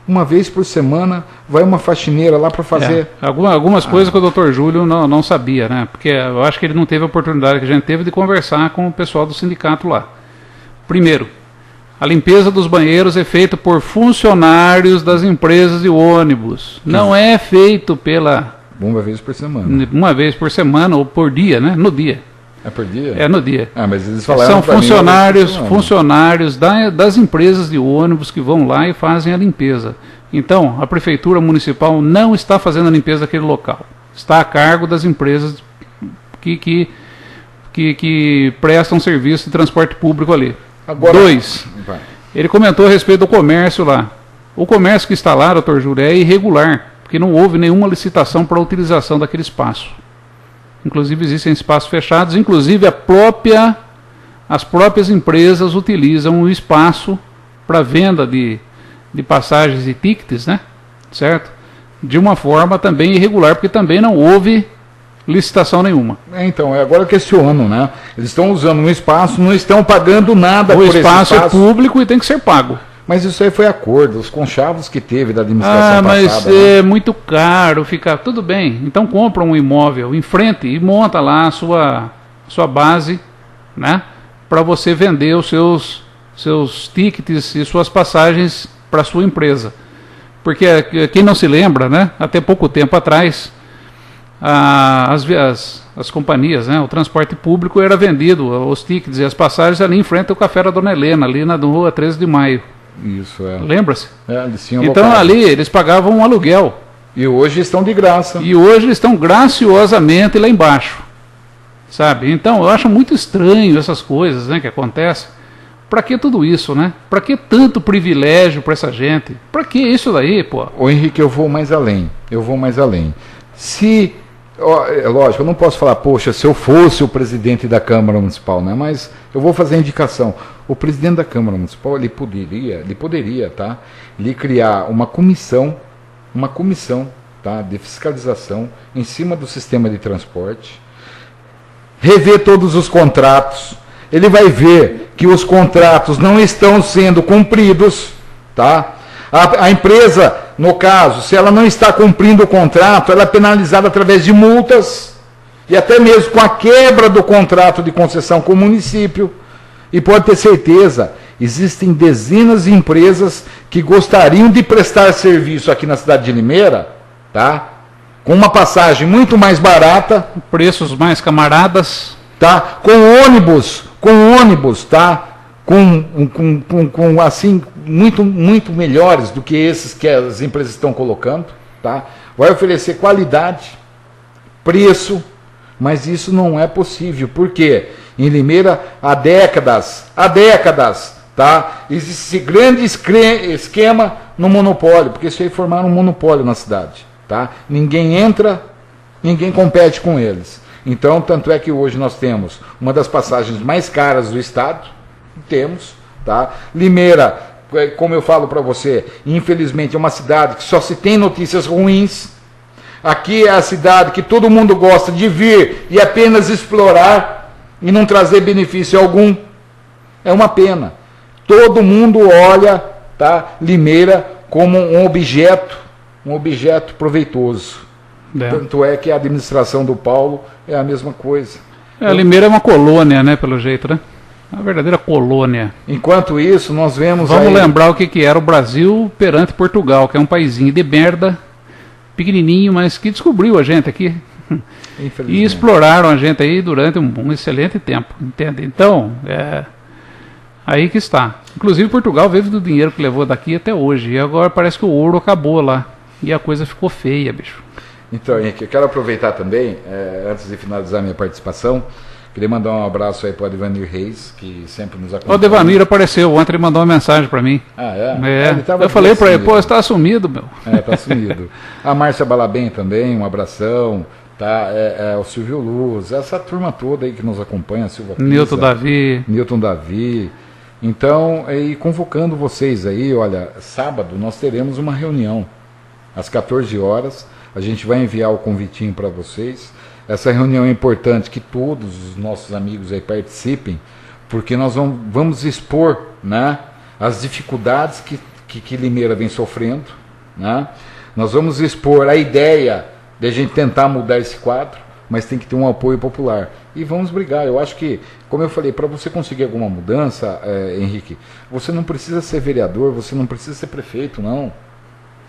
Uma vez por semana vai uma faxineira lá para fazer... Algumas coisas que o Dr. Júlio não sabia, né? Porque eu acho que ele não teve a oportunidade que a gente teve de conversar com o pessoal do sindicato lá. Primeiro, a limpeza dos banheiros é feita por funcionários das empresas de ônibus. Não é feito pela... Uma vez por semana. Uma vez por semana ou por dia, né? No dia. É por dia? É no dia. Mas eles falaram são funcionários das empresas de ônibus que vão lá e fazem a limpeza. Então, a Prefeitura Municipal não está fazendo a limpeza daquele local. Está a cargo das empresas que prestam serviço de transporte público ali. Agora, 2. Ele comentou a respeito do comércio lá. O comércio que está lá, Dr. Júlio, é irregular, porque não houve nenhuma licitação para a utilização daquele espaço. Inclusive existem espaços fechados, inclusive as próprias empresas utilizam o espaço para venda de passagens e tickets, né? Certo? De uma forma também irregular, porque também não houve licitação nenhuma. Então, agora eu questiono, né? Eles estão usando um espaço, não estão pagando nada por esse espaço. O espaço é público e tem que ser pago. Mas isso aí foi acordo, os conchavos que teve da administração mas passada. é muito caro ficar. Tudo bem, então compra um imóvel em frente e monta lá a sua base, né? Para você vender os seus tickets e suas passagens para a sua empresa. Porque quem não se lembra, né? Até pouco tempo atrás, as companhias, né? O transporte público era vendido, os tickets e as passagens ali em frente ao Café da Dona Helena, ali na rua 13 de Maio. Isso, é. Lembra-se? Eles tinham Então locais. ali eles pagavam um aluguel. E hoje estão de graça. E hoje estão graciosamente lá embaixo. Sabe? Então eu acho muito estranho essas coisas, né, que acontecem. Para que tudo isso, né? Para que tanto privilégio para essa gente? Para que isso daí, pô? Ô Henrique, eu vou mais além. Se, é lógico, eu não posso falar, poxa, se eu fosse o presidente da Câmara Municipal, né? Mas eu vou fazer a indicação. O presidente da Câmara Municipal, ele poderia, tá? Ele criar uma comissão, tá? De fiscalização em cima do sistema de transporte, rever todos os contratos. Ele vai ver que os contratos não estão sendo cumpridos, tá? A empresa, no caso, se ela não está cumprindo o contrato, ela é penalizada através de multas e até mesmo com a quebra do contrato de concessão com o município. E pode ter certeza, existem dezenas de empresas que gostariam de prestar serviço aqui na cidade de Limeira, tá? Com uma passagem muito mais barata, Preços mais camaradas. tá? Com ônibus, tá? Com assim, muito melhores do que esses que as empresas estão colocando, tá? Vai oferecer qualidade, preço, mas isso não é possível. Por quê? Em Limeira, há décadas, tá? Existe esse grande esquema no monopólio, porque isso aí formaram um monopólio na cidade, tá? Ninguém entra, ninguém compete com eles. Então, tanto é que hoje nós temos uma das passagens mais caras do estado, tá? Limeira, como eu falo para você, infelizmente é uma cidade que só se tem notícias ruins. Aqui é a cidade que todo mundo gosta de vir e apenas explorar e não trazer benefício algum. É uma pena. Todo mundo olha, tá, Limeira como um objeto proveitoso. Tanto é que a administração do Paulo é a mesma coisa. Limeira é uma colônia, né, pelo jeito, né? Uma verdadeira colônia. Enquanto isso, nós vemos Vamos lembrar o que era o Brasil perante Portugal, que é um paizinho de merda, pequenininho, mas que descobriu a gente aqui. E exploraram a gente aí durante um excelente tempo, entende? Então, aí que está. Inclusive Portugal vive do dinheiro que levou daqui até hoje, e agora parece que o ouro acabou lá, e a coisa ficou feia, bicho. Então, Henrique, eu quero aproveitar também, antes de finalizar minha participação, queria mandar um abraço aí para o Advanir Reis, que sempre nos acompanha. O Devanir apareceu ontem, ele mandou uma mensagem para mim. Ah, é? Ele eu falei para ele, pô, você está sumido, meu. Tá sumido. A Márcia Balabem também, um abração. Tá? O Silvio Luz, essa turma toda aí que nos acompanha, Silva Pisa, Newton Davi. Então, e convocando vocês aí, olha, sábado nós teremos uma reunião, às 14 horas, a gente vai enviar o convitinho para vocês. Essa reunião é importante que todos os nossos amigos aí participem, porque nós vamos expor, né, as dificuldades que Limeira vem sofrendo, né? Nós vamos expor a ideia de a gente tentar mudar esse quadro, mas tem que ter um apoio popular. E vamos brigar. Eu acho que, como eu falei, para você conseguir alguma mudança, Henrique, você não precisa ser vereador, você não precisa ser prefeito, não.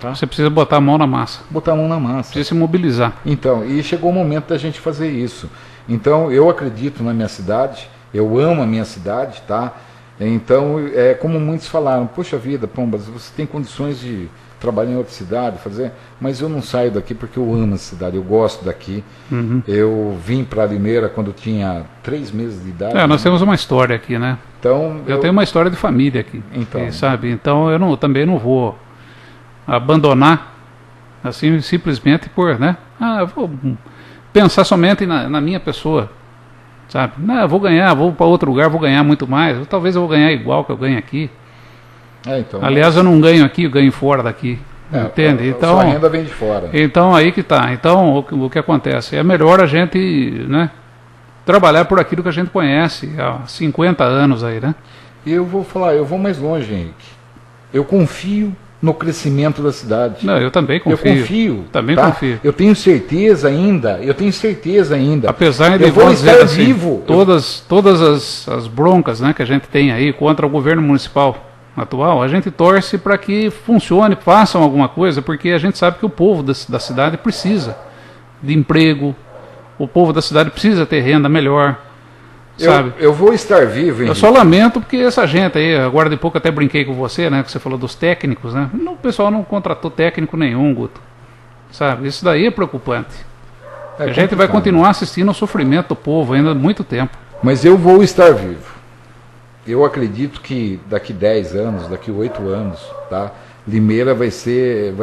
Tá? Você precisa botar a mão na massa. Botar a mão na massa. Precisa se mobilizar. Então, e chegou o momento da gente fazer isso. Então, eu acredito na minha cidade, eu amo a minha cidade, tá? Então, como muitos falaram, poxa vida, Pombas, você tem condições de trabalhar em outra cidade, mas eu não saio daqui porque eu amo a cidade, eu gosto daqui. Uhum. Eu vim para Limeira quando tinha 3 meses de idade. Nós temos uma história aqui, né? Então, eu tenho uma história de família aqui, então, sabe? Então eu também não vou abandonar assim simplesmente por, né? Eu vou pensar somente na minha pessoa, sabe? Não, eu vou ganhar, vou para outro lugar, vou ganhar muito mais, ou talvez eu vou ganhar igual que eu ganho aqui. Então, aliás, eu não ganho aqui, eu ganho fora daqui. Entende? Então, sua renda vem de fora. Então, aí que está. Então, o que acontece? É melhor a gente, né, trabalhar por aquilo que a gente conhece há 50 anos aí, né? E eu vou falar, eu vou mais longe, Henrique. Eu confio no crescimento da cidade. Não, eu também confio. Eu confio. Também tá? confio. Eu tenho certeza ainda. Apesar de eu vou dizer estar assim, vivo. Todas as broncas, né, que a gente tem aí contra o governo municipal atual, a gente torce para que funcione, façam alguma coisa, porque a gente sabe que o povo da cidade precisa de emprego, o povo da cidade precisa ter renda melhor. Sabe? Eu vou estar vivo, Henrique. Eu só lamento porque essa gente aí, agora de pouco até brinquei com você, né, que você falou dos técnicos, né? O pessoal não contratou técnico nenhum, Guto. Sabe? Isso daí é preocupante. A gente vai continuar assistindo ao sofrimento do povo ainda há muito tempo. Mas eu vou estar vivo. Eu acredito que daqui 10 anos, daqui 8 anos, tá? Limeira vai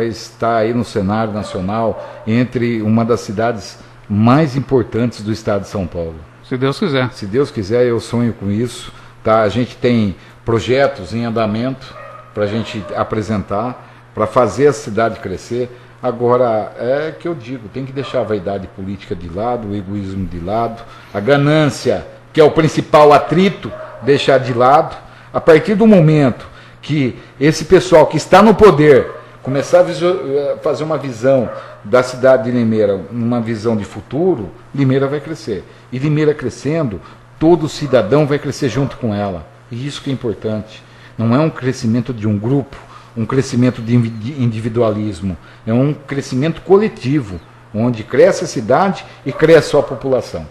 estar aí no cenário nacional entre uma das cidades mais importantes do estado de São Paulo. Se Deus quiser. Se Deus quiser, eu sonho com isso. Tá? A gente tem projetos em andamento para a gente apresentar, para fazer a cidade crescer. Agora, é que eu digo, tem que deixar a vaidade política de lado, o egoísmo de lado, a ganância, que é o principal atrito, deixar de lado. A partir do momento que esse pessoal que está no poder começar a fazer uma visão da cidade de Limeira, uma visão de futuro, Limeira vai crescer. E Limeira crescendo, todo cidadão vai crescer junto com ela. E isso que é importante. Não é um crescimento de um grupo, um crescimento de individualismo. É um crescimento coletivo, onde cresce a cidade e cresce a população.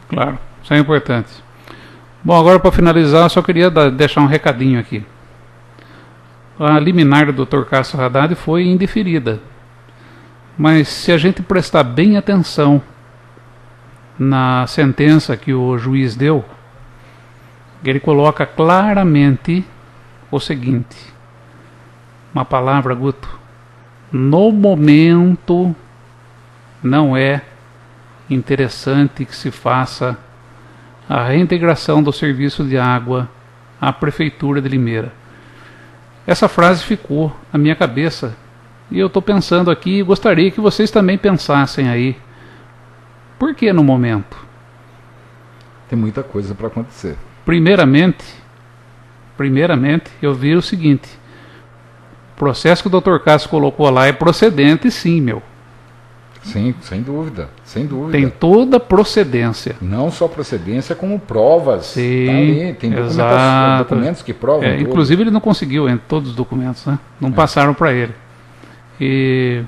Claro, isso é importante. Bom, agora para finalizar, eu só queria deixar um recadinho aqui. A liminar do Dr. Cássio Haddad foi indeferida. Mas se a gente prestar bem atenção na sentença que o juiz deu, ele coloca claramente o seguinte, uma palavra, Guto: no momento não é interessante que se faça a reintegração do serviço de água à Prefeitura de Limeira. Essa frase ficou na minha cabeça e eu estou pensando aqui e gostaria que vocês também pensassem aí. Por que no momento? Tem muita coisa para acontecer. Primeiramente, eu vi o seguinte: o processo que o Dr. Cássio colocou lá é procedente, sim, meu. Sim, sem dúvida, sem dúvida. Tem toda procedência. Não só procedência, como provas. Sim, tá ali, tem documentos que provam tudo. Inclusive ele não conseguiu todos os documentos, né? Não passaram para ele. E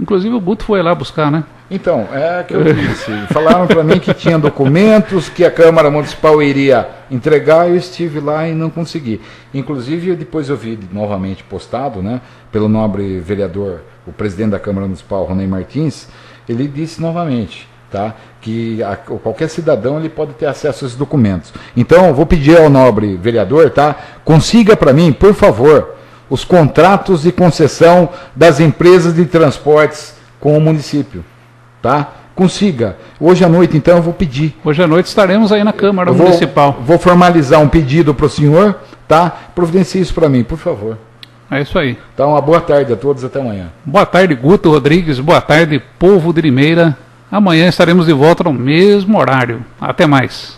inclusive o Guto foi lá buscar, né? Então, é que eu disse. Falaram para mim que tinha documentos que a Câmara Municipal iria entregar, eu estive lá e não consegui. Inclusive, depois eu vi novamente postado, né, pelo nobre vereador, o presidente da Câmara Municipal, Ronei Martins, ele disse novamente, tá, que qualquer cidadão ele pode ter acesso a esses documentos. Então, eu vou pedir ao nobre vereador, tá, consiga para mim, por favor, os contratos de concessão das empresas de transportes com o município. Tá? Consiga. Hoje à noite, então, eu vou pedir. Hoje à noite estaremos aí na Câmara Municipal. Vou formalizar um pedido para o senhor, tá? Providencie isso para mim, por favor. É isso aí. Então, uma boa tarde a todos, até amanhã. Boa tarde, Guto Rodrigues. Boa tarde, povo de Limeira. Amanhã estaremos de volta no mesmo horário. Até mais.